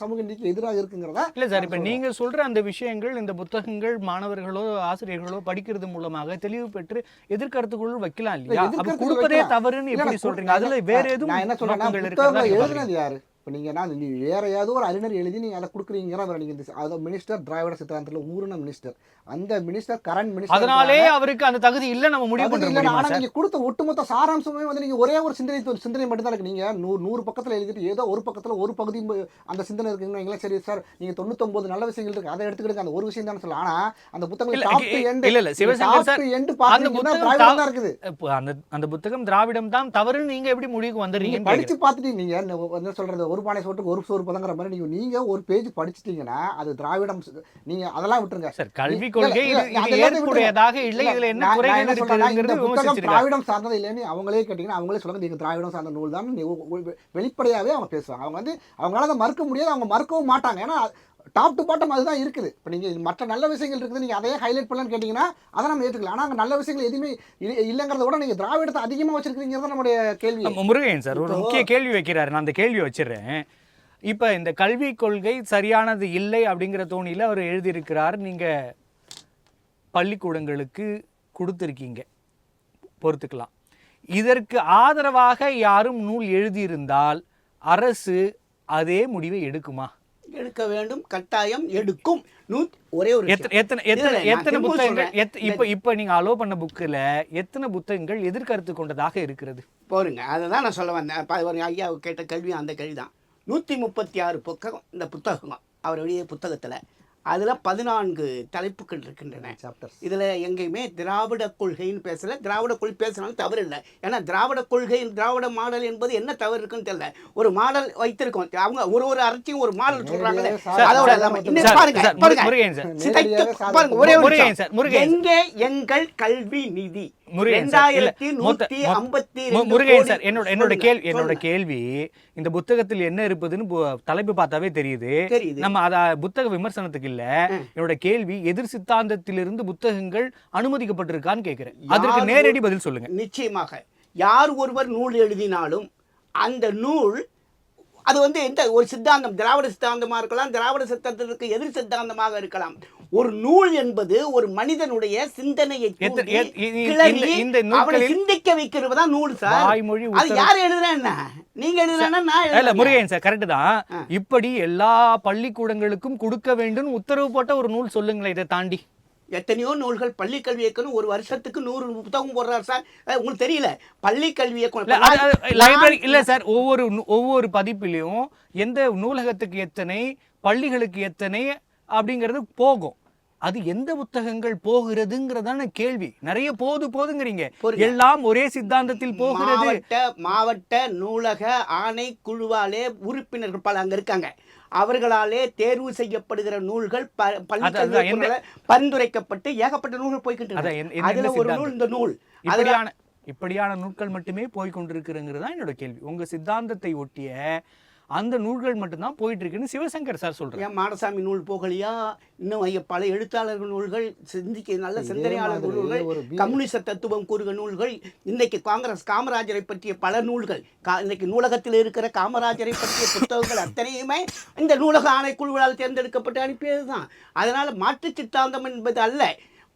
Speaker 2: சமூக நீதிக்கு எதிராக இருக்குங்கிறதா
Speaker 1: இல்லை சார். இப்போ நீங்கள் சொல்கிற அந்த விஷயங்கள், இந்த புத்தகங்கள் மாணவர்களோ ஆசிரியர்களோ படிக்கிறது மூலமாக தெளிவு பெற்று எதிர்கருத்துக்குள் வைக்கலாம் இல்லையா? கொடுப்பதே தவறுன்னு எப்படி சொல்றீங்க? அதுல வேற எதுவும்
Speaker 2: நான் என்ன சொல்றேன், எழுதுனது யாரு? இப்போ நீங்கள் வேற ஏதோ ஒரு அறிஞர் எழுதி நீங்கள் அதை கொடுக்குறீங்கன்னா, நீங்கள் அதை மினிஸ்டர் திராவிட சித்தாந்தத்தில் ஊர்ன மினிஸ்டர், அந்த மினிஸ்டர் கரண்ட் மினிஸ்டர், அதனாலே அவருக்கு அந்த தகுதி இல்லை நம்ம முடிவு பண்ணுறோம். ஆனால் நீங்கள் கொடுத்த ஒட்டுமொத்த சாராம்சமே வந்து நீங்கள் ஒரே ஒரு சிந்தனை மட்டும் தான் இருக்கு. நீங்கள் 100 பக்கத்தில் எழுதிட்டு ஏதோ ஒரு பக்கத்தில் ஒரு பகுதி அந்த சிந்தனை இருக்குங்களா? சரி சார், நீங்கள் 99 நல்ல விஷயங்கள் இருக்கு, அதை எடுத்துக்கிட்டு அந்த ஒரு விஷயம் தான் சொல்லலாம். ஆனால் அந்த புத்தகம்
Speaker 1: அந்த புத்தகம் திராவிடம் தான் தவறுன்னு நீங்க எப்படி முடிவுக்கு வந்துடுறீங்க?
Speaker 2: படிச்சு பார்த்துட்டு நீங்க என்ன சொல்றது, ஒரு பானை சோற்றுக்கு ஒரு சோறு பதங்கிற மாதிரி நீங்க ஒரு பேஜ் படிச்சிட்டீங்கன்னா அது திராவிடம். நீங்க அதெல்லாம் விட்டுருங்க
Speaker 1: சார். கல்வி கொள்கை ஏற்புடையதாக இல்லை, இதுல என்ன குறைகள் இருக்குங்கிறது
Speaker 2: புத்தகம் திராவிடம் சார்ந்தது இல்லைன்னு அவங்களே கேட்டீங்கன்னா அவங்களே சொல்லுங்க நீங்க திராவிடம் சார்ந்த நூல் தான் வெளிப்படையாவே அவங்க பேசுவாங்க. அவங்க வந்து அவங்களால அதை மறுக்க முடியாது, அவங்க மறுக்கவும் மாட்டாங்க. ஏன்னா டாப் டு பாட்டம் அதுதான் இருக்குது. இப்போ நீங்கள் மற்ற நல்ல விஷயங்கள் இருக்குது, நீங்கள் அதையே ஹைலைட் பண்ணலான்னு கேட்டிங்கன்னா அதை நம்ம ஏற்றுக்கலாம். ஆனால் அங்கே நல்ல விஷயங்கள் எதுவுமே இல்லைங்கிறத விட நீங்கள் திராவிடத்தை அதிகமாக வச்சிருக்கீங்கிறத நம்முடைய கேள்வி.
Speaker 1: முருகன் சார் ஒரு முக்கிய கேள்வி வைக்கிறாரு, நான் அந்த கேள்வி வச்சிடுறேன். இப்போ இந்த கல்வி கொள்கை சரியானது இல்லை அப்படிங்கிற தோணியில் அவர் எழுதியிருக்கிறார். நீங்கள் பள்ளிக்கூடங்களுக்கு கொடுத்துருக்கீங்க, பொறுத்துக்கலாம். இதற்கு ஆதரவாக யாரும் நூல் எழுதியிருந்தால் அரசு அதே முடிவை எடுக்குமா?
Speaker 3: எடுக்க வேண்டும், கட்டாயம் எடுக்கும். ஒரே ஒரு
Speaker 1: எத்தனை புத்தகங்கள் இப்ப நீங்க அலோ பண்ண புக்கில் எத்தனை புத்தகங்கள் எதிர்கருத்து கொண்டதாக இருக்கிறது
Speaker 3: போருங்க? அதை தான் நான் சொல்ல வந்தேன். ஐயா கேட்ட கேள்வி அந்த கேள்விதான். 136 புத்தகம் இந்த புத்தகம் அவர் எழுதிய புத்தகத்தில். அதில் 14 தலைப்புகள் இருக்கின்றன. இதில் எங்கேயுமே திராவிட கொள்கைன்னு பேசலை. திராவிட கொள்கை பேசினாலும் தவறு இல்லை. ஏன்னா திராவிட கொள்கை, திராவிட மாடல் என்பது என்ன தவறு இருக்குன்னு தெரியல. ஒரு மாடல் வைத்திருக்கோம், அவங்க ஒரு அரசியும் ஒரு மாடல் சொல்றாங்களே. எங்கே எங்கள் கல்வி நிதி?
Speaker 1: என்னோட கேள்வி, இந்த புத்தகத்தில் என்ன இருப்பதுன்னு தலைப்பு பார்த்தாவே தெரியுது. நம்ம அத புத்தக விமர்சனத்துக்கு இல்ல. என்னோட கேள்வி, எதிர் சித்தாந்தத்திலிருந்து புத்தகங்கள் அனுமதிக்கப்பட்டிருக்கான்னு கேட்கிறேன். அதற்கு நேரடி பதில் சொல்லுங்க.
Speaker 3: நிச்சயமாக யார் ஒருவர் நூல் எழுதினாலும் அந்த நூல் அது வந்து எந்த ஒரு சித்தாந்தம், திராவிட சித்தாந்தமாக இருக்கலாம், திராவிட சித்தாந்தத்திற்கு எதிர் சித்தாந்தமாக இருக்கலாம். ஒரு நூல் என்பது ஒரு மனிதனுடைய சிந்தனையை சிந்திக்க வைக்கிறது தான் நூல் சார். அது யார் எழுதுறா? நீங்க எழுதுறா?
Speaker 1: முருகன் சார் கரெக்ட் தான். இப்படி எல்லா பள்ளிக்கூடங்களுக்கும் கொடுக்க வேண்டும் உத்தரவு போட்ட ஒரு நூல் சொல்லுங்களேன். இதை தாண்டி
Speaker 3: எத்தனையோ நூல்கள் பள்ளி கல்வி இயக்கணும் ஒரு வருஷத்துக்கு 100 புத்தகம் போடுறாரு சார். உங்களுக்கு தெரியல? பள்ளி கல்வி
Speaker 1: லைப்ரரி இல்ல சார். ஒவ்வொரு பதிப்பிலையும் எந்த நூலகத்துக்கு எத்தனை, பள்ளிகளுக்கு எத்தனை அப்படிங்கிறது போகும். அது எந்த புத்தகங்கள் போகிறதுங்கிறதான கேள்வி. நிறைய போதுங்கிறீங்க, எல்லாம் ஒரே சித்தாந்தத்தில் போகிறது.
Speaker 3: மாவட்ட நூலக ஆணை குழுவாலே உறுப்பினர்கள் பல அங்க இருக்காங்க. அவர்களாலே தேர்வு செய்யப்படுகிற நூல்கள் பரிந்துரைக்கப்பட்டு ஏகப்பட்ட நூல்கள் போய்கிட்டு. அதுல ஒரு நூல் இந்த நூல்.
Speaker 1: இப்படியான நூல்கள் மட்டுமே போய்கொண்டிருக்குங்கிறது தான் என்னோட கேள்வி. உங்க சித்தாந்தத்தை ஒட்டிய அந்த நூல்கள் மட்டும்தான் போயிட்டு இருக்குன்னு சிவசங்கர் சார் சொல்றேன்.
Speaker 3: மாடசாமி நூல் போகலையா? இன்னும் பல எழுத்தாளர்கள் நூல்கள், சிந்திக்க நல்ல சிந்தனையாளர் நூல்கள், கம்யூனிச தத்துவம் கூறுகிற நூல்கள், இன்னைக்கு காமராஜரை பற்றிய பல நூல்கள், இன்னைக்கு நூலகத்தில் இருக்கிற காமராஜரை பற்றிய புத்தகங்கள் அத்தனையுமே இந்த நூலக ஆணைக்குழுவால் தேர்ந்தெடுக்கப்பட்டு அனுப்பியதுதான். அதனால மாற்று சித்தாந்தம் என்பது அல்ல.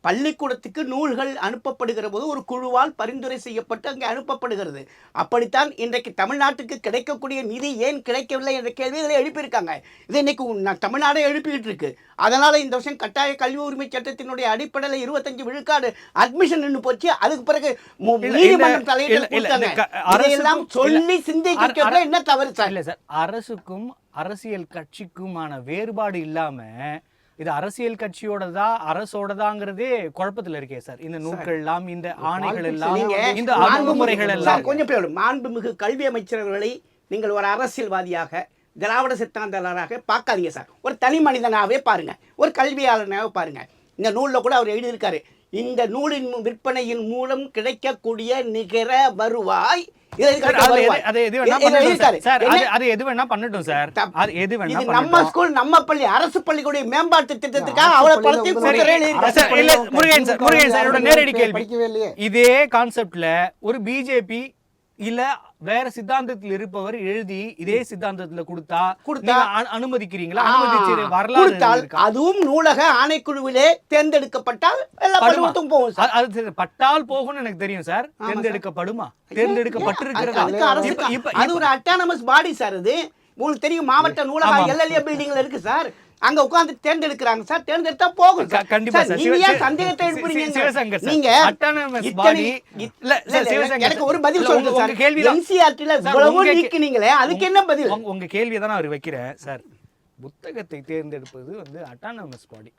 Speaker 3: பள்ளிக்கூடத்துக்கு நூல்கள் அனுப்பப்படுகிற போது ஒரு குழுவால் பரிந்துரை செய்யப்பட்டு அங்கே அனுப்பப்படுகிறது. அப்படித்தான் இன்றைக்கு தமிழ்நாட்டுக்கு கிடைக்கக்கூடிய நிதி ஏன் கிடைக்கவில்லை என்ற கேள்விகளை எழுப்பியிருக்காங்க. இது இன்னைக்கு தமிழ்நாடே எழுப்பிக்கிட்டு இருக்கு. அதனால இந்த வருஷம் கட்டாய கல்வி உரிமை சட்டத்தினுடைய அடிப்படையில் 25 விழுக்காடு அட்மிஷன் நின்று போச்சு. அதுக்கு பிறகு நீதிமன்றம் தலையெல்லாம் சொல்லி சிந்திக்க என்ன தவறு சார்?
Speaker 1: இல்லை சார், அரசுக்கும் அரசியல் கட்சிக்குமான வேறுபாடு இல்லாம இது அரசியல் கட்சியோடதா அரசோடதாங்கிறதே குழப்பத்தில் இருக்கே சார். இந்த நூல்கள் எல்லாம், இந்த ஆணைகள் எல்லாம், இந்த அணுகுமுறைகள் எல்லாம்
Speaker 3: கொஞ்சம் மாண்புமிகு கல்வி அமைச்சர்களை நீங்கள் ஒரு அரசியல்வாதியாக, திராவிட சித்தாந்தராக பார்க்காதீங்க சார். ஒரு தனி மனிதனாகவே பாருங்க, ஒரு கல்வியாளனாக பாருங்க. இந்த நூலில் கூட அவர் எழுதியிருக்காரு, இந்த நூலின் விற்பனையின் மூலம் கிடைக்கக்கூடிய நிகர வருவாய் நம்ம பள்ளி அரசு பள்ளிகளுடைய மேம்பாட்டு திட்டத்துக்காக அவ்வளவு
Speaker 1: பணத்தை. இதே கான்செப்ட்ல ஒரு பிஜேபி இல்ல வேற சித்தாந்தத்தில் இருப்பவர் எழுதி இதே சித்தாந்தத்துல கொடுத்தா அனுமதிக்கிறீங்களா?
Speaker 3: வரலாறு அதுவும் நூலக ஆணைக்குழுவிலே தேர்ந்தெடுக்கப்பட்டால்
Speaker 1: அது பட்டால் போகும்னு எனக்கு தெரியும் சார். தேர்ந்தெடுக்கப்படுமா? தேர்ந்தெடுக்கப்பட்டிருக்கிறது.
Speaker 3: அது ஒரு அட்டானமஸ் பாடி சார். அது உங்களுக்கு தெரியும். மாவட்ட நூலக எல்எல்ஏ பில்டிங்ல இருக்கு சார். அங்க உட்கார்ந்து தேர்ந்தெடுக்கிறாங்க சார். தேர்ந்தெடுத்தா போகும்.
Speaker 1: கண்டிப்பா சார்.
Speaker 3: நீங்க சந்தேகத்தை எழுப்புறீங்க. நீங்க எனக்கு ஒரு பதில் சொல்லுங்க சார். கேள்வி என்சிஆர்டில இவ்வளவு நீக்கினீங்களே, அதுக்கு என்ன பதில்?
Speaker 1: உங்க கேள்வியை தான் நான் வைக்கிறேன் சார். புத்தகத்தை தேர்ந்தெடுப்பது வந்து அட்டானமஸ் பாடி.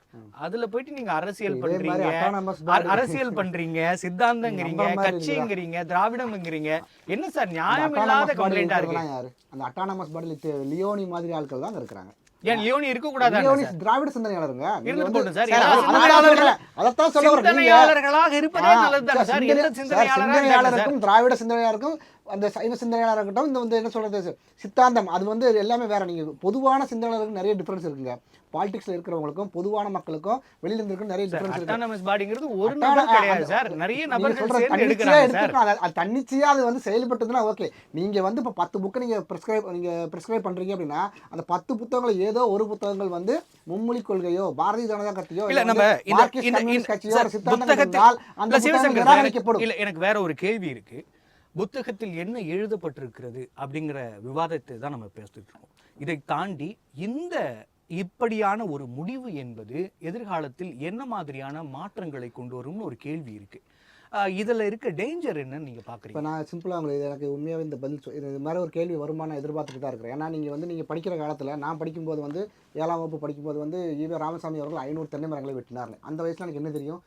Speaker 1: அதுல போயிட்டு நீங்க அரசியல்
Speaker 2: இதே மாதிரி
Speaker 1: பண்றீங்க,
Speaker 2: autonomous body-
Speaker 1: அரசியல் பண்றீங்க, சித்தாந்தங்கிறீங்க,
Speaker 2: நம்ப மாதிரி
Speaker 1: கட்சிங்கிறீங்க, திராவிடம்ங்கிறீங்க. என்ன சார்
Speaker 2: அந்த
Speaker 1: நியாயம்
Speaker 2: autonomous
Speaker 1: இல்லாத
Speaker 2: body
Speaker 1: கம்ப்ளைண்டா இருக்கு?
Speaker 2: இருக்கிறதெல்லாம் யாரு? அந்த அட்டானமஸ் பாடியில் லியோனி மாதிரி ஆட்கள் தான் இருக்கிறாங்க.
Speaker 1: ஏன் லியோனி இருக்க கூடாதா
Speaker 2: லியோனி
Speaker 1: சார்?
Speaker 2: திராவிட சிந்தனையாளருங்க. நீங்க
Speaker 1: இருந்து
Speaker 2: வந்து-
Speaker 1: போட்டும் சார்.
Speaker 3: சார்,
Speaker 1: எல்லா
Speaker 3: அதான்
Speaker 1: சிந்தனையாளர்களும்
Speaker 2: அதைத்தான் சொல்ல வரேன். நீங்க-
Speaker 1: சிந்தனையாளர்களாக இருப்பதே
Speaker 2: ஆ,
Speaker 1: நல்லதுதானே சார்? எந்த சிந்தனையாளராக இருக்காங்க சார்?
Speaker 2: சிந்தனையாளருக்கும் திராவிட சிந்தனையாளருக்கும் அந்த சைவ சிந்தனையாளராக இருக்கட்டும், இந்த வந்து என்ன சொல்றது சித்தாந்தம், அது வந்து எல்லாமே வேற. நீங்க பொதுவான சிந்தனையாளருக்கு நிறைய டிஃபரன்ஸ் இருக்குங்க. பாலிடிக்ஸ்ல இருக்கிறவங்களுக்கும் பொதுவான மக்களுக்கும் வெளியில இருந்திருக்கும் நிறைய டிஃபரன்ஸ் இருக்கு.
Speaker 1: அட்டானமஸ் பாடிங்கிறது ஒரு நபர் கிடையாது சார். நிறைய
Speaker 2: நீங்க
Speaker 1: நபர்கள்
Speaker 2: சொல்ற
Speaker 1: சேர்ந்து
Speaker 2: தன்னிச்சையா
Speaker 1: எடுக்கிறாங்க சார்.
Speaker 2: எடுத்துக்கலாம். அது தன்னிச்சையா அது வந்து செயல்பட்டதுன்னா ஓகே. நீங்க வந்து இப்போ 10 புக்கை நீங்க பிரிஸ்கிரைப் பண்றீங்க அப்படின்னா அந்த 10 புத்தகங்கள் ஏதோ ஒரு புத்தகங்கள் வந்து மும்மொழி கொள்கையோ பாரதிய ஜனதா கட்சியோ
Speaker 1: இல்ல நம்ம
Speaker 2: மார்க்சிஸ்ட் கம்யூனிஸ்ட் கட்சியோ ஒரு சித்தாந்தம்
Speaker 1: புத்தகத்தில்
Speaker 2: இருந்தால் அந்த
Speaker 1: இல்ல
Speaker 2: புத்தகங்கள்
Speaker 1: சிவசங்கர் சார்,
Speaker 2: நிராகரிக்கப்படும்.
Speaker 1: இல்ல எனக்கு வேற ஒரு கேள்வி இருக்கு. புத்தகத்தில் என்ன எழுதப்பட்டிருக்கிறது அப்படிங்கிற விவாதத்தை தான் நம்ம பேசிட்டு இருக்கோம். இதை தாண்டி இந்த இப்படியான ஒரு முடிவு என்பது எதிர்காலத்தில் என்ன மாதிரியான மாற்றங்களை கொண்டு வரும்னு ஒரு கேள்வி இருக்கு. இதுல இருக்க டேஞ்சர் என்னன்னு நீங்க பாக்குறீங்க?
Speaker 2: இப்போ நான் சிம்பிளாக உங்களுக்கு எனக்கு உண்மையாகவே இந்த பதில் இது மாதிரி ஒரு கேள்வி வருமா நான் எதிர்பார்த்துட்டு தான் இருக்கிறேன். ஏன்னா நீங்கள் படிக்கிற காலத்தில் நான் படிக்கும்போது வந்து 7ஆம் வகுப்பு படிக்கும்போது வந்து ஈவே ராமசாமி அவர்கள் 500 தென்னை மரங்களை வெட்டினார். அந்த வயசில் எனக்கு என்ன தெரியும்?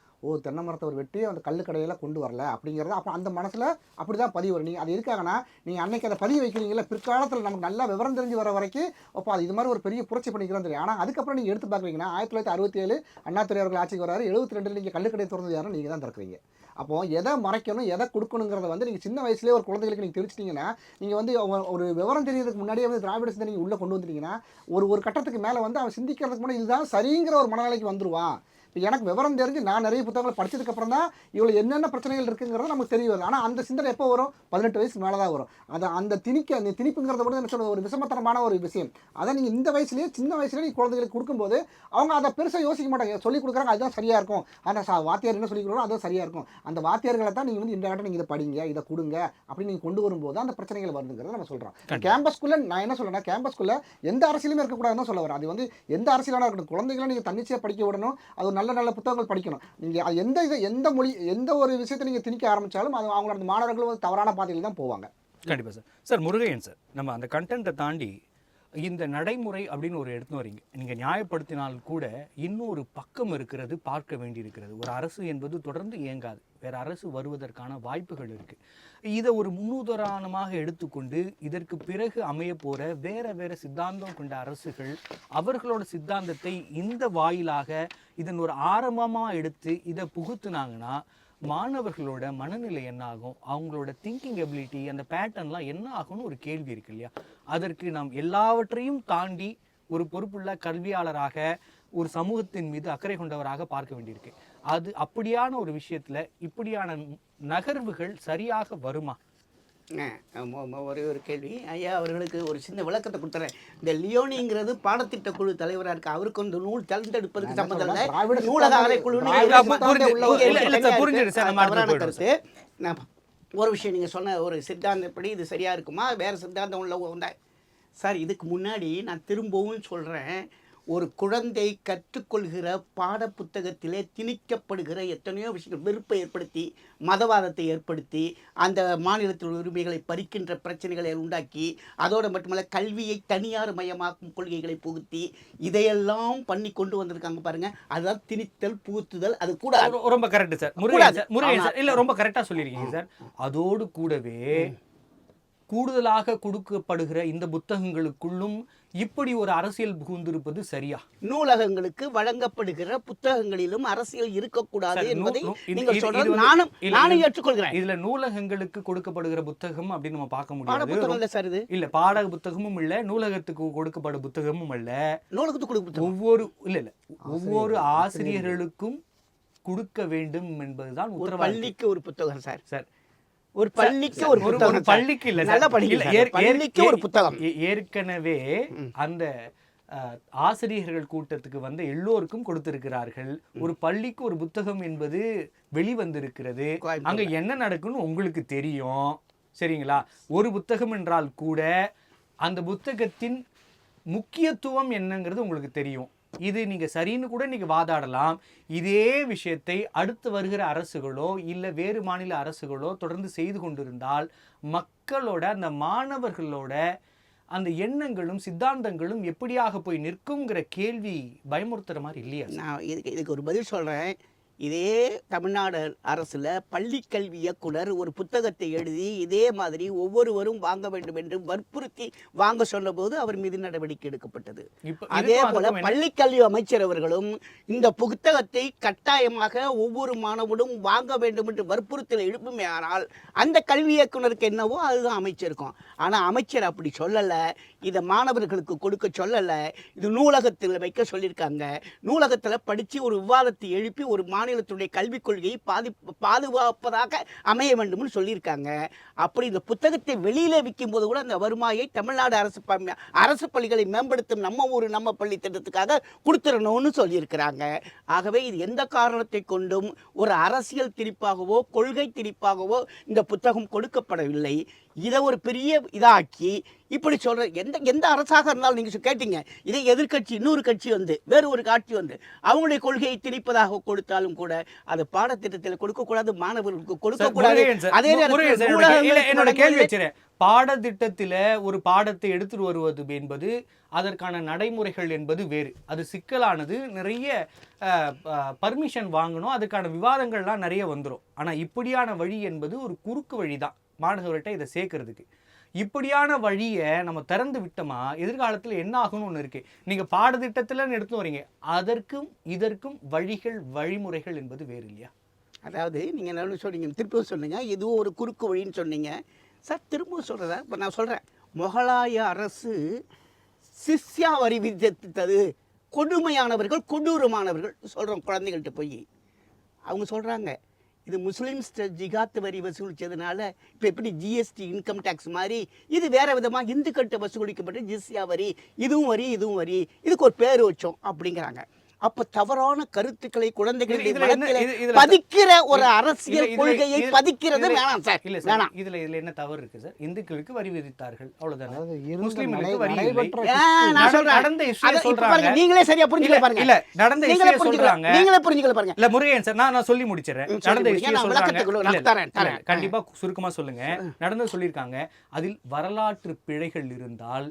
Speaker 2: தென்னை மரத்தை ஒரு வெட்டி அந்த கல்லுக்கடையில் கொண்டு வரல அப்படிங்கிறது அப்போ அந்த மனசில் அப்படி தான் பதிவு வரும். நீங்கள் அது எதுக்காகனா நீங்கள் அன்னைக்கு அதை பதிவு வைக்கிறீங்களா, பிற்காலத்தில் நமக்கு நல்லா விவரம் தெரிஞ்சு வர வரைக்கும் அப்போ அது இது மாதிரி ஒரு பெரிய புரட்சி பண்ணிக்கிறோம் தெரியும். ஆனால் அதுக்கப்புறம் நீங்கள் எடுத்து பார்க்குறீங்கன்னா 1967 அண்ணாதுரை அவர்கள் ஆட்சிக்கு வராரு. 72 நீங்கள் கல்லுக்கடையை திறந்தது யாரும் நீங்கள் தான் திறக்கிறீங்க. அப்போது எதை மறைக்கணும் எதை கொடுக்கணுங்கிறத வந்து நீங்கள் சின்ன வயசுலேயே ஒரு குழந்தைகளுக்கு நீங்கள் தெரிச்சிட்டிங்கன்னா நீங்கள் வந்து ஒரு விவரம் தெரியறதுக்கு முன்னாடியே வந்து திராவிட சிந்தனை நீங்கள் உள்ளே கொண்டு வந்துட்டீங்கன்னா ஒரு கட்டத்துக்கு மேலே வந்து அவன் சிந்திக்கிறதுக்கு முன்னாடி இதுதான் சரிங்கிற ஒரு மனநிலைக்கு வந்துடுவான். இப்போ எனக்கு விவரம் தெரிஞ்சு நான் நிறைய புத்தகங்களை படிச்சதுக்கப்புறம் தான் இவ்வளோ என்னென்ன பிரச்சனைகள் இருக்குங்கிறது நமக்கு தெரிய வருது. ஆனால் அந்த சிந்தனை எப்போ வரும்? 18 வயசுக்கு மேலே தான் வரும். அந்த திணிப்புங்கிறத விட என்ன சொல்கிறது ஒரு விஷமத்தனமான ஒரு விஷயம். அதை நீங்கள் இந்த வயசுலேயே சின்ன வயசுலேயே நீங்கள் குழந்தைகளுக்கு கொடுக்கும்போது அவங்க அதை பெருசாக யோசிக்க மாட்டாங்க. சொல்லிக் கொடுக்குறாங்க அதுதான் சரியாக இருக்கும். ஆனால் வாத்தியார் என்ன சொல்லிக் கொடுக்குறோம் அதுதான் சரியாக இருக்கும். அந்த வாத்தியார்களை தான் நீங்கள் வந்து இந்த ஆட்டம் நீங்கள் இதை படிங்க இதை கொடுங்க அப்படின்னு நீங்கள் கொண்டு வரும்போது அந்த பிரச்சனைகள் வருதுங்கிறத நம்ம சொல்கிறோம். கேம்பஸ்குள்ளே நான் என்ன சொல்கிறேன்னா கேம்பஸ்குள்ளே எந்த அரசியலுமே இருக்கக்கூடாதுன்னு சொல்ல வரேன். அது வந்து எந்த அரசியலான இருக்கட்டும் குழந்தைகளை நீங்கள் தன்னிச்சையாக படிக்க விடணும். அது நல்ல நல்ல புத்தகங்கள் படிக்கணும். நீங்கள் அது எந்த மொழி எந்த ஒரு விஷயத்தை நீங்கள் திணிக்க ஆரம்பித்தாலும் அது அவங்களோட மாணவர்கள் வந்து தவறான பாதையில் தான் போவாங்க.
Speaker 1: கண்டிப்பாக சார். சார் முருகையன் சார், நம்ம அந்த கண்டென்ட்டை தாண்டி இந்த நடைமுறை அப்படின்னு ஒரு எடுத்து வரீங்க. நீங்கள் நியாயப்படுத்தினால் கூட இன்னொரு பக்கம் இருக்கிறது, பார்க்க வேண்டியிருக்கிறது. ஒரு அரசு என்பது தொடர்ந்து இயங்காது, வேற அரசு வருவதற்கான வாய்ப்புகள் இருக்குது. இதை ஒரு முன்னுதாரணமாக எடுத்துக்கொண்டு இதற்கு பிறகு அமைய போகிற வேற சித்தாந்தம் கொண்ட அரசுகள் அவர்களோட சித்தாந்தத்தை இந்த வாயிலாக இதன் ஒரு ஆரம்பமாக எடுத்து இதை புகுத்துனாங்கன்னா மாணவர்களோட மனநிலை என்ன ஆகும், அவங்களோட திங்கிங் எபிலிட்டி அந்த பேட்டர்ன்லாம் என்ன ஆகும்னு ஒரு கேள்வி இருக்கு இல்லையா? அதற்கு நாம் எல்லாவற்றையும் தாண்டி ஒரு பொறுப்புள்ள கல்வியாளராக ஒரு சமூகத்தின் மீது அக்கறை கொண்டவராக பார்க்க வேண்டியிருக்கு. அது அப்படியான ஒரு விஷயத்துல இப்படியான நகர்வுகள் சரியாக வருமா?
Speaker 3: ஒரு கேள்வி ஐயா அவர்களுக்கு ஒரு சின்ன விளக்கத்தை கொடுத்துறேன். இந்த லியோனிங்கிறது பாடத்திட்ட குழு தலைவராக இருக்கு. அவருக்கு வந்து நூல் தேர்ந்தெடுப்பதுக்கு சம்மந்தம் இல்லை. நூலக ஆணைக்குழு கருத்து. நான் ஒரு விஷயம் நீங்கள் சொன்ன ஒரு சித்தாந்தப்படி இது சரியாக இருக்குமா வேறு சித்தாந்தம் உள்ள வந்தா சார்? இதுக்கு முன்னாடி நான் திரும்பவும் சொல்கிறேன், ஒரு குழந்தை கற்றுக்கொள்கிற பாட புத்தகத்திலே திணிக்கப்படுகிற எத்தனையோ விஷயங்கள் வெறுப்பை ஏற்படுத்தி மதவாதத்தை ஏற்படுத்தி அந்த மாநிலத்தில் உரிமைகளை பறிக்கின்ற பிரச்சனைகளை உண்டாக்கி அதோடு மட்டுமல்ல கல்வியை தனியார் மயமாக்கும் கொள்கைகளை புகுத்தி இதையெல்லாம் பண்ணி கொண்டு வந்திருக்காங்க பாருங்க. அதுதான் திணித்தல் புகுத்துதல். அது கூட
Speaker 1: ரொம்ப கரெக்ட் சார். முருகன் சார் இல்ல ரொம்ப கரெக்டா சொல்லியிருக்கீங்க சார். அதோடு கூடவே கூடுதலாக கொடுக்கப்படுகிற இந்த புத்தகங்களுக்குள்ளும் இப்படி ஒரு அரசியல் புகுந்திருப்பது சரியா?
Speaker 3: நூலகங்களுக்கு வழங்கப்படுகிற புத்தகங்களிலும் அரசியல் இருக்கக்கூடாது என்பதை நீங்கள் சொல்றது நானும் ஏற்றுக்கொள்கிறேன்.
Speaker 1: இதுல நூலகங்களுக்கு கொடுக்கப்படுகிற புத்தகம் அப்படின்னு நம்ம பார்க்க முடியாது.
Speaker 3: இல்ல
Speaker 1: பாட புத்தகமும் இல்ல, நூலகத்துக்கு கொடுக்கப்படும் புத்தகமும் அல்ல.
Speaker 3: நூலகத்துக்கு
Speaker 1: ஒவ்வொரு ஆசிரியர்களுக்கும் கொடுக்க வேண்டும் என்பதுதான் உத்தரவாதம்.
Speaker 3: பள்ளிக்கு ஒரு புத்தகம் சார்.
Speaker 1: ஒரு பள்ளிக்கு ஒரு புத்தகம், பள்ளிக்கு இல்ல, நல்ல பள்ளிக்கு ஒரு புத்தகம். ஏற்கனவே அந்த ஆசிரியர்கள் கூட்டத்துக்கு வந்த எல்லோருக்கும் கொடுத்திருக்கிறார்கள். ஒரு பள்ளிக்கு ஒரு புத்தகம் என்பது வெளிவந்திருக்கிறது. அங்க என்ன நடக்குன்னு உங்களுக்கு தெரியும், சரிங்களா? ஒரு புத்தகம் என்றால் கூட அந்த புத்தகத்தின் முக்கியத்துவம் என்னங்கிறது உங்களுக்கு தெரியும். இது நீங்கள் சரின்னு கூட நீங்கள் வாதாடலாம். இதே விஷயத்தை அடுத்து வருகிற அரசுகளோ இல்லை வேறு மாநில அரசுகளோ தொடர்ந்து செய்து கொண்டிருந்தால் மக்களோட அந்த மாணவர்களோட அந்த எண்ணங்களும் சித்தாந்தங்களும் எப்படியாக போய் நிற்குங்கிற கேள்வி பயமுறுத்துற மாதிரி இல்லையா?
Speaker 3: நான் இதுக்கு ஒரு பதில் சொல்கிறேன். இதே தமிழ்நாடு அரசில் பள்ளிக்கல்வி இயக்குனர் ஒரு புத்தகத்தை எழுதி இதே மாதிரி ஒவ்வொருவரும் வாங்க வேண்டும் என்று வற்புறுத்தி வாங்க சொன்னபோது அவர் மீது நடவடிக்கை எடுக்கப்பட்டது. அதே போல பள்ளிக்கல்வி அமைச்சர் அவர்களும் இந்த புத்தகத்தை கட்டாயமாக ஒவ்வொரு மாணவனும் வாங்க வேண்டும் என்று வற்புறுத்தல் எழுப்புமே. ஆனால் அந்த கல்வி இயக்குனருக்கு என்னவோ அதுதான் அமைச்சிருக்கும். ஆனால் அமைச்சர் அப்படி சொல்லலை, இதை மாணவர்களுக்கு கொடுக்க சொல்லலை, இது நூலகத்தில் வைக்க சொல்லியிருக்காங்க. நூலகத்தில் படித்து ஒரு விவாதத்தை எழுப்பி ஒரு மாநிலத்துடைய கல்விக் கொள்கையை பாதுகாப்பதாக அமைய வேண்டும்னு சொல்லியிருக்காங்க. அப்படி இந்த புத்தகத்தை வெளியில் விற்கும் போது கூட அந்த வருவாயை தமிழ்நாடு அரசு பள்ளிகளை மேம்படுத்தும் நம்ம ஊர் நம்ம பள்ளி திட்டத்துக்காக கொடுத்துடணும்னு சொல்லியிருக்கிறாங்க. ஆகவே இது எந்த காரணத்தை கொண்டும் ஒரு அரசியல் திணிப்பாகவோ கொள்கை திணிப்பாகவோ இந்த புத்தகம் கொடுக்கப்படவில்லை. இதை ஒரு பெரிய இதாக்கி இப்படி சொல்ற எந்த அரசாக இருந்தாலும் நீங்க கேட்டீங்க, இதே எதிர்கட்சி இன்னொரு கட்சி வந்து வேறு ஒரு காட்சி வந்து அவங்களுடைய கொள்கையை திணிப்பதாக கொடுத்தாலும் கூட அது பாடத்திட்டத்தில் கொடுக்கக்கூடாது, மாணவர்களுக்கு கொடுக்கக்கூடாது. அதே
Speaker 1: என்னோட கேள்வி வச்சுறேன், பாடத்திட்டத்தில் ஒரு பாடத்தை எடுத்துட்டு வருவது என்பது அதற்கான நடைமுறைகள் என்பது வேறு, அது சிக்கலானது, நிறைய பர்மிஷன் வாங்கணும், அதுக்கான விவாதங்கள்லாம் நிறைய வந்துடும். ஆனால் இப்படியான வழி என்பது ஒரு குறுக்கு வழி தான் மாணவர்கள்ட்ட இதை சேர்க்கறதுக்கு. இப்படியான வழியை நம்ம திறந்து விட்டோமா எதிர்காலத்தில் என்ன ஆகும்னு ஒன்று இருக்கு. நீங்க பாடத்திட்டத்தில் எடுத்து வரீங்க, அதற்கும் இதற்கும் வழிகள் வழிமுறைகள் என்பது வேறு இல்லையா?
Speaker 3: அதாவது நீங்க என்ன சொன்னீங்க, திருப்பவும் சொன்னீங்க இதுவும் ஒரு குறுக்கு வழின்னு சொன்னீங்க சார். திரும்பவும் சொல்றதா இப்போ நான் சொல்றேன், முகலாய அரசு சிஷ்யா வரி விதித்தது கொடுமையானவர்கள் கொடூரமானவர்கள் சொல்றோம் குழந்தைகள்கிட்ட போய். அவங்க சொல்றாங்க இது முஸ்லீம்ஸ் ஜிகாத் வரி வசூலிச்சதுனால இப்போ எப்படி ஜிஎஸ்டி இன்கம் டேக்ஸ் மாதிரி இது வேற விதமாக இந்துக்கள்கிட்ட வசூலிக்கப்பட்ட ஜிஸ்யா வரி, இதுவும் வரி இதுவும் வரி, இதுக்கு ஒரு பேர் வச்சோம் அப்படிங்கிறாங்க. அப்ப தவறான கருத்துக்களை குழந்தைகளுடைய பதிக்கிற ஒரு அரசியல் கொள்கையை பதிக்கிறது வேணாம் சார்.
Speaker 1: இல்ல சார், இதுல என்ன தவறு இருக்கு சார்? இந்துக்களுக்கு வரி விதித்தார்கள், அவ்வளவுதானே. முஸ்லிம்களுக்கு வரி இல்லை.
Speaker 3: நான் சொல்றேன்,
Speaker 1: நடந்த ஹிஸ்டரி சொல்றாங்க,
Speaker 3: நீங்களே சரியா புரிஞ்சுக்க பாருங்க.
Speaker 1: இல்ல நடந்த ஹிஸ்டரி சொல்றாங்க,
Speaker 3: நீங்களே புரிஞ்சுக்க பாருங்க.
Speaker 1: இல்ல முருகன் சார், நான் சொல்லி முடிச்சிடுறேன். நடந்த ஹிஸ்டரி சொல்றாங்க, கண்டிப்பா சுருக்கமா சொல்லுங்க. நடந்து சொல்லியிருக்காங்க, அதில் வரலாற்று பிழைகள் இருந்தால்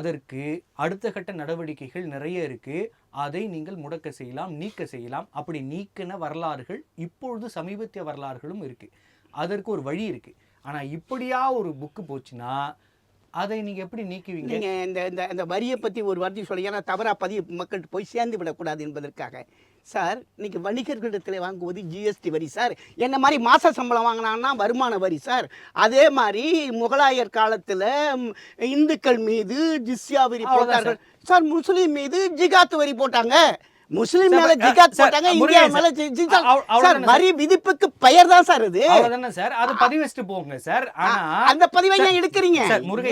Speaker 1: அதற்கு அடுத்த கட்ட நடவடிக்கைகள் நிறைய இருக்கு, அதை நீங்கள் முடக்க செய்யலாம், நீக்க செய்யலாம். அப்படி நீக்கின வரலாறுகள் இப்பொழுது சமீபத்திய வரலாறுகளும் இருக்கு, அதற்கு ஒரு வழி இருக்கு. ஆனா இப்படியா ஒரு புக்கு போச்சுன்னா அதை நீங்க எப்படி நீக்குவீங்க?
Speaker 3: நீங்க இந்த வரியை பத்தி ஒரு வார்த்தை சொல்லி, ஏன்னா தவறா மக்கள்கிட்ட போய் சேர்ந்து விடக்கூடாது என்பதற்காக. சார் இன்னைக்கு வணிகர்களிடத்தில் வாங்குவது ஜிஎஸ்டி வரி சார். என்ன மாதிரி மாச சம்பளம் வாங்கினான்னா வருமான வரி சார். அதே மாதிரி முகலாயர் காலத்தில் இந்துக்கள் மீது ஜிஸ்யா வரி போட்டார்கள் சார், முஸ்லீம் மீது ஜிகாத் வரி போட்டாங்க, முஸ்லிம் மேல ஜிகாத் போட்டாங்க, இந்தியா மேல சார் வரி விதிப்புக்கு பெயர் தான் சார் இது.
Speaker 1: அவ்வளவுதானே சார், அது பதிவச்சிட்டு போங்க சார். ஆனா
Speaker 3: அந்த பதிவை ஏன் எடுக்கிறீங்க,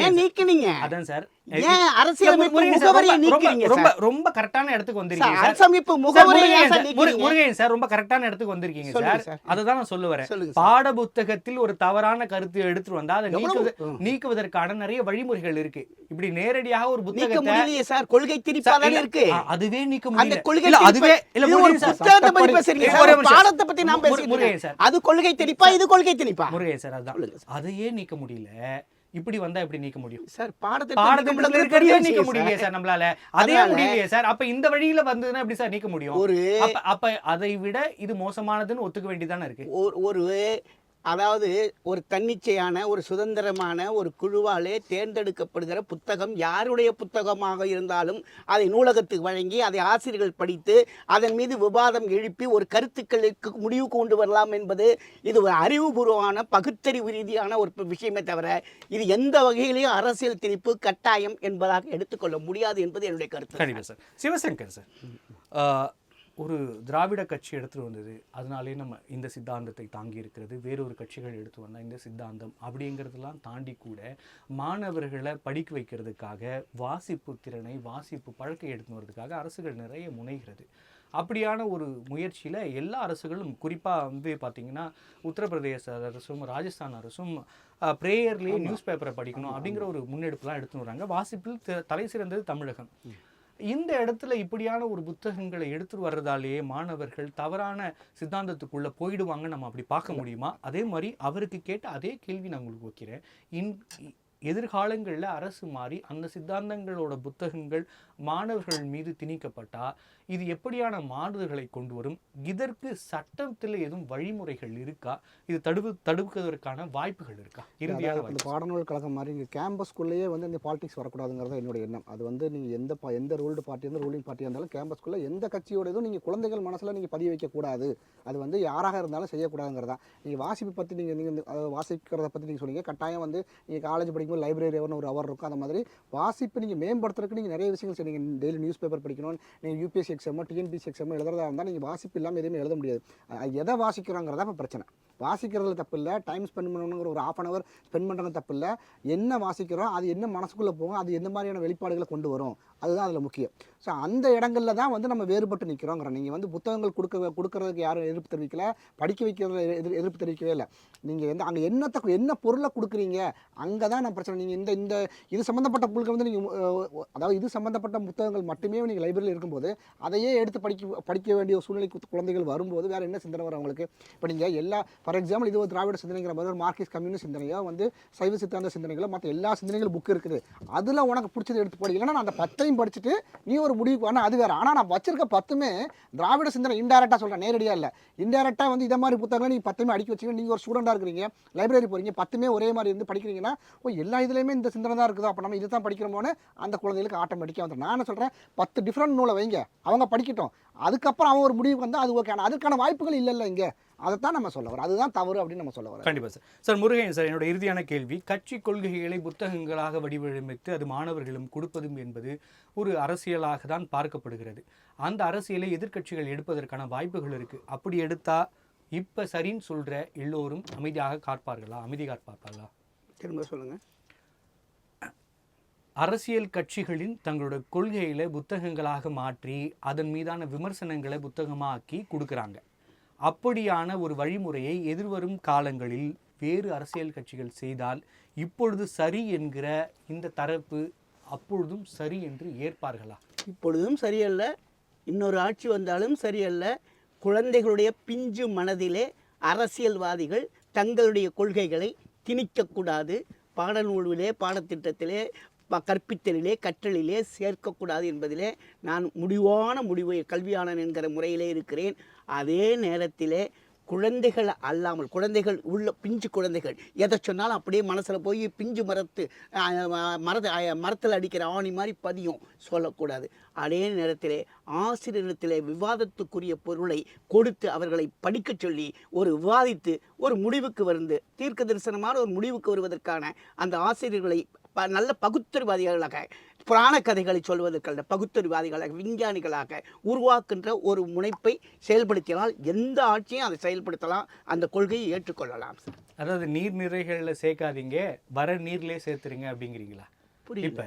Speaker 3: ஏன் நீக்குனீங்க?
Speaker 1: அதான் சார்,
Speaker 3: ஏன் அரசியலமைப்பு முகவரியை நீக்குறீங்க?
Speaker 1: ரொம்ப கரெக்டான இடத்துக்கு வந்திருக்கீங்க சார்.
Speaker 3: அரசியலமைப்பு முகவரியை
Speaker 1: முருகன் சார், ரொம்ப கரெக்டான இடத்துக்கு வந்திருக்கீங்க சார். அததான் நான் சொல்ல வரேன். பாட புத்தகத்தில் ஒரு தவறான கருத்து எடுத்துட்டு வந்தா அதை நீக்குவதற்கான நிறைய வழிமுறைகள் இருக்கு. இப்படி நேரடியாக ஒரு புத்தகத்தை
Speaker 3: சார் கொள்கை திணிப்பாதான் இருக்கு,
Speaker 1: அதுவே நீக்க முடியல.
Speaker 3: கொள்கை அதுவே இல்ல புத்தகத்தை பத்தி பேசுறீங்க சார், பாடத்தை பத்தி நான் பேசுறேன் சார். அது கொள்கை திணிப்பா, இது கொள்கை திணிப்பா?
Speaker 1: முருகன் சார், அதான் அதையே நீக்க முடியல. இப்படி வந்தா எப்படி நீக்க முடியும்
Speaker 3: சார்?
Speaker 1: பாடத்திட்டத்திலே நீக்க முடியலையே சார் நம்மளால, அதே முடியலையே சார். அப்ப இந்த வழியில வந்ததுன்னா எப்படி சார் நீக்க முடியும்? அப்ப அதை விட இது மோசமானதுன்னு ஒத்துக்க வேண்டியதானே இருக்கு.
Speaker 3: ஒரு அதாவது ஒரு தன்னிச்சையான ஒரு சுதந்திரமான ஒரு குழுவாலே தேர்ந்தெடுக்கப்படுகிற புத்தகம் யாருடைய புத்தகமாக இருந்தாலும் அதை நூலகத்துக்கு வழங்கி அதை ஆசிரியர்கள் படித்து அதன் மீது விவாதம் எழுப்பி ஒரு கருத்துக்களுக்கு முடிவு கொண்டு வரலாம் என்பது இது ஒரு அறிவுபூர்வமான பகுத்தறிவு ரீதியான ஒரு விஷயமே தவிர இது எந்த வகையிலையும் அரசியல் திணிப்பு கட்டாயம் என்பதாக எடுத்துக்கொள்ள முடியாது என்பது என்னுடைய கருத்து.
Speaker 1: கண்டிப்பாக சார். சிவசங்கர் சார், ஒரு திராவிட கட்சி எடுத்துகிட்டு வந்தது, அதனாலே நம்ம இந்த சித்தாந்தத்தை தாங்கி இருக்கிறது, வேறொரு கட்சிகள் எடுத்து வந்தால் இந்த சித்தாந்தம் அப்படிங்கிறதெல்லாம் தாண்டி கூட மாணவர்களை படிக்க வைக்கிறதுக்காக வாசிப்பு திறனை வாசிப்பு பழக்கம் எடுத்து வர்றதுக்காக அரசுகள் நிறைய முனைகிறது. அப்படியான ஒரு முயற்சியில் எல்லா அரசுகளும் குறிப்பாக பார்த்திங்கன்னா உத்தரப்பிரதேச அரசும் ராஜஸ்தான் அரசும் ப்ரேயர்லேயே நியூஸ் பேப்பரை படிக்கணும் அப்படிங்கிற ஒரு முன்னெடுப்புலாம் எடுத்துன்னு வராங்க. வாசிப்பில் தலை சிறந்தது தமிழகம். இந்த இடத்துல இப்படியான ஒரு புத்தகங்களை எடுத்துட்டு வர்றதாலேயே மாணவர்கள் தவறான சித்தாந்தத்துக்குள்ள போயிடுவாங்க, நம்ம அப்படி பார்க்க முடியுமா? அதே மாதிரி அவருக்கு கேட்ட அதே கேள்வி நான் உங்களுக்கு வைக்கிறேன். எதிர்காலங்களில் அரசு மாறி அந்த சித்தாந்தங்களோட புத்தகங்கள் மாணவர்கள் மீது திணிக்கப்பட்டா இது எப்படியான மாறுதல்களை கொண்டு வரும்? இதற்கு சட்டத்தில் எதுவும் வழிமுறைகள் இருக்கா? இது தடுப்பதற்கான வாய்ப்புகள் இருக்கா? இறுதியாக
Speaker 2: இந்த பாடநூல் கழகம் மாதிரி இங்கே கேம்பஸ்குள்ளேயே வந்து இந்த பாலிடிக்ஸ் வரக்கூடாதுங்கிறது என்னோட எண்ணம். அது வந்து நீங்கள் எந்த ரூல்டு பார்ட்டி இருந்தாலும் ரூலிங் பார்ட்டியாக இருந்தாலும் கேம்பஸ்குள்ளே எந்த கட்சியோட இதுவும் நீங்கள் குழந்தைகள் மனசில் நீங்கள் பதிய வைக்கக்கூடாது. அது வந்து யாராக இருந்தாலும் செய்யக்கூடாதுங்கிறதா. நீங்கள் வாசிப்பு பற்றி நீங்கள் வாசிக்கிறத பற்றி நீங்கள் சொன்னீங்க. கட்டாயம் வந்து நீங்கள் காலேஜ் படிக்கும்போது லைப்ரரி ஒரு அவர் இருக்கும். அந்த மாதிரி வாசிப்பு நீங்கள் மேம்படுத்துறதுக்கு நீங்கள் நிறைய விஷயங்கள் செய்யுங்க. டெய்லி நியூஸ் பேப்பர் படிக்கணும், நீங்கள் யூபிஎஸ்சி எக்ஸாமோ டிஎன்பிஎஸ்சி எக்ஸாமோ எழுதுறதா இருந்தால் நீங்கள் வாசிப்பு இல்லாமல் எதுவுமே எழுத முடியாது. எதை வாசிக்கிறோங்கிறதா இப்போ பிரச்சனை. வாசிக்கிறதுல தப்பு இல்லை, டைம் ஸ்பெண்ட் பண்ணணுங்கிற ஒரு 1/2 hour ஸ்பெண்ட் பண்ணுறது தப்பு இல்லை. என்ன வாசிக்கிறோம், அது என்ன மனசுக்குள்ளே போகும், அது எந்த மாதிரியான வெளிப்பாடுகளை கொண்டு வரும், அதுதான் அதில் முக்கியம். ஸோ அந்த இடங்களில் தான் வந்து நம்ம வேறுபட்டு நிற்கிறோங்கிறோம். நீங்கள் வந்து புத்தகங்கள் கொடுக்கறதுக்கு யாரும் எதிர்ப்பு தெரிவிக்கல, படிக்க வைக்கிறதுல எதிர்ப்பு தெரிவிக்கவே இல்லை. நீங்கள் அங்கே என்ன பொருளை கொடுக்குறீங்க, அங்கே தான் நான் பிரச்சனை. நீங்கள் இந்த இது சம்மந்தப்பட்ட பொருட்கள் வந்து நீங்கள் அதாவது இது சம்மந்தப்பட்ட புத்தகங்கள் மட்டுமே நீங்கள் லைப்ரரியில் இருக்கும்போது அதையே எடுத்து படிக்க வேண்டிய ஒரு சூழ்நிலை குழந்தைகள் வரும்போது வேறு என்ன சிந்தனை வரும் அவங்களுக்கு? இப்போ நீங்கள் ஃபார் எக்ஸாம்பிள் இது ஒரு திராவிட சிந்தனைங்கிற மாதிரி ஒரு மார்க்சிஸ்ட் கம்யூனிஸ்ட் சிந்தனையோ வந்து சைவ சித்தாந்த சிந்தனைகளோ மற்ற எல்லா சிந்தனைகளும் புக் இருக்குது. அதில் உனக்கு பிடிச்சது எடுத்து படி. இல்லைன்னா நான் அந்த 10ஐயும் படிச்சுட்டு நீ ஒரு முடிவுக்கு ஆனால் அது வேறு. ஆனால் நான் வச்சிருக்க 10மே திராவிட சிந்தனை. இன்டெரக்டாக சொல்கிறேன், நேரடியாக இல்லை. இன்டெரக்டாக வந்து இதை மாதிரி புத்தகங்களை நீங்கள் 10மே அடிக்க வச்சிங்க. நீங்கள் ஒரு ஸ்டூடெண்டாக இருக்கிறீங்க, லைப்ரரி போகிறீங்க, 10மே ஒரே மாதிரி இருந்து படிக்கிறீங்கன்னா எல்லா இதுலேயுமே இந்த சிந்தனை தான் இருக்குதோ, அப்போ நம்ம இதை தான் படிக்கிறோமோன்னு அந்த குழந்தைகளுக்கு ஆட்டோமேட்டிக்காக வந்துடும். நான் சொல்கிறேன் 10 டிஃப்ரெண்ட் நூலை வைங்க, அவங்க படிக்கட்டும், அதுக்கப்புறம் அவன் ஒரு முடிவுக்கு வந்து அது ஓகே. ஆனால் அதுக்கான வாய்ப்புகள் இல்லைல்ல இங்கே. அதைத்தான் நம்ம சொல்ல வரோம். அதுதான் தவறு அப்படின்னு நம்ம சொல்ல வரோம்.
Speaker 1: கண்டிப்பாக சார். சார் முருகையன் சார், என்னோட இறுதியான கேள்வி, கட்சி கொள்கைகளை புத்தகங்களாக வடிவமைத்து அது மாணவர்களும் கொடுப்பதும் என்பது ஒரு அரசியலாக தான் பார்க்கப்படுகிறது. அந்த அரசியலை எதிர்க்கட்சிகள் எடுப்பதற்கான வாய்ப்புகள் இருக்குது. அப்படி எடுத்தால் இப்போ சரின்னு சொல்கிற எல்லோரும் அமைதி காப்பார்களா?
Speaker 3: திரும்ப சொல்லுங்கள்.
Speaker 1: அரசியல் கட்சிகளின் தங்களோட கொள்கைகளை புத்தகங்களாக மாற்றி அதன் மீதான விமர்சனங்களை புத்தகமாக்கி கொடுக்குறாங்க. அப்படியான ஒரு வழிமுறையை எதிர்வரும் காலங்களில் வேறு அரசியல் கட்சிகள் செய்தால் இப்பொழுது சரி என்கிற இந்த தரப்பு அப்பொழுதும் சரி என்று ஏற்பார்களா?
Speaker 3: இப்பொழுதும் சரியல்ல, இன்னொரு ஆட்சி வந்தாலும் சரியல்ல. குழந்தைகளுடைய பிஞ்சு மனதிலே அரசியல்வாதிகள் தங்களுடைய கொள்கைகளை திணிக்கக்கூடாது. பாடநூலிலே, பாடத்திட்டத்திலே, கற்பித்தலிலே, கற்றலிலே சேர்க்கக்கூடாது என்பதிலே நான் முடிவை கல்வியாளன் என்கிற முறையிலே இருக்கிறேன். அதே நேரத்திலே குழந்தைகள் அல்லாமல், குழந்தைகள் உள்ள பிஞ்சு குழந்தைகள் எதை சொன்னாலும் அப்படியே மனசில் போய் பிஞ்சு மரத்தில் அடிக்கிற ஆணி மாதிரி பதியும் சொல்லக்கூடாது. அதே நேரத்திலே ஆசிரியரிடத்திலே விவாதத்துக்குரிய பொருளை கொடுத்து அவர்களை படிக்க சொல்லி விவாதித்து ஒரு முடிவுக்கு வந்து தீர்க்க தரிசனமான ஒரு முடிவுக்கு வருவதற்கான அந்த ஆசிரியர்களை நல்ல பகுத்தறிவாதிகளாக, புராண கதைகளை சொல்வதற்கான பகுத்தறிவாதிகளாக, விஞ்ஞானிகளாக உருவாக்குகின்ற ஒரு முனைப்பை செயல்படுத்தினால் எந்த ஆட்சியும் அதை செயல்படுத்தலாம், அந்த கொள்கையை ஏற்றுக்கொள்ளலாம்.
Speaker 1: அதாவது நீர்நிறைகளில் சேர்க்காதீங்க, வர நீர்லேயே சேர்த்துருங்க அப்படிங்கிறீங்களா? இப்போ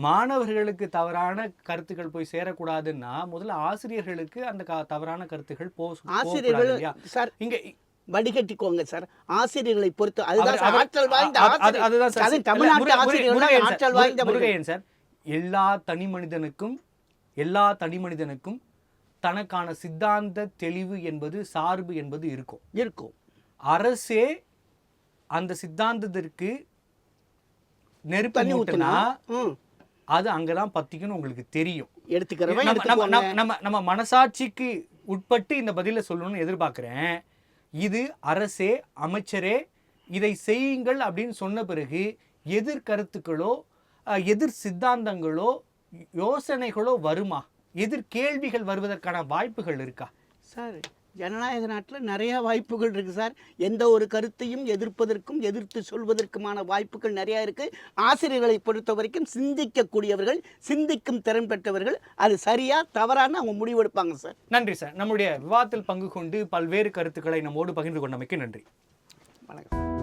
Speaker 1: மாணவர்களுக்கு தவறான கருத்துக்கள் போய் சேரக்கூடாதுன்னா முதல்ல ஆசிரியர்களுக்கு அந்த தவறான கருத்துக்கள்
Speaker 3: ஆசிரியர்கள் சார் இங்கே வடிகட்டிக்கோங்க சார். ஆசிரியர்களை பொறுத்து அதுதான் ஆற்றல் வாய்ந்த
Speaker 1: சார். எல்லா தனி மனிதனுக்கும் தனக்கான சித்தாந்த தெளிவு என்பது, சார்பு என்பது இருக்கும். அரசே அந்த சித்தாந்தத்திற்கு நெருப்பு ஊட்டினா அது அங்கதான் பத்திக்குன்னு உங்களுக்கு தெரியும். நம்ம மனசாட்சிக்கு உட்பட்டு இந்த பதில சொல்லணும்னு எதிர்பார்க்கிறேன். இது அரசே, அமைச்சரே இதை செய்யுங்கள் அப்படின்னு சொன்ன பிறகு எதிர்கருத்துக்களோ எதிர் சித்தாந்தங்களோ யோசனைகளோ வருமா? எதிர்கேள்விகள் வருவதற்கான வாய்ப்புகள் இருக்கா
Speaker 3: சார்? ஜனநாயக நாட்டில் நிறையா வாய்ப்புகள் இருக்குது சார். எந்த ஒரு கருத்தையும் எதிர்ப்பதற்கும் எதிர்த்து சொல்வதற்குமான வாய்ப்புகள் நிறையா இருக்குது. ஆசிரியர்களை பொறுத்த வரைக்கும் சிந்திக்கக்கூடியவர்கள், சிந்திக்கும் திறன் பெற்றவர்கள். அது சரியா தவறான அவங்க முடிவெடுப்பாங்க சார்.
Speaker 1: நன்றி சார். நம்முடைய விவாதத்தில் பங்கு கொண்டு பல்வேறு கருத்துக்களை நம்மோடு பகிர்ந்து கொண்டமைக்கு நன்றி.
Speaker 3: வணக்கம்.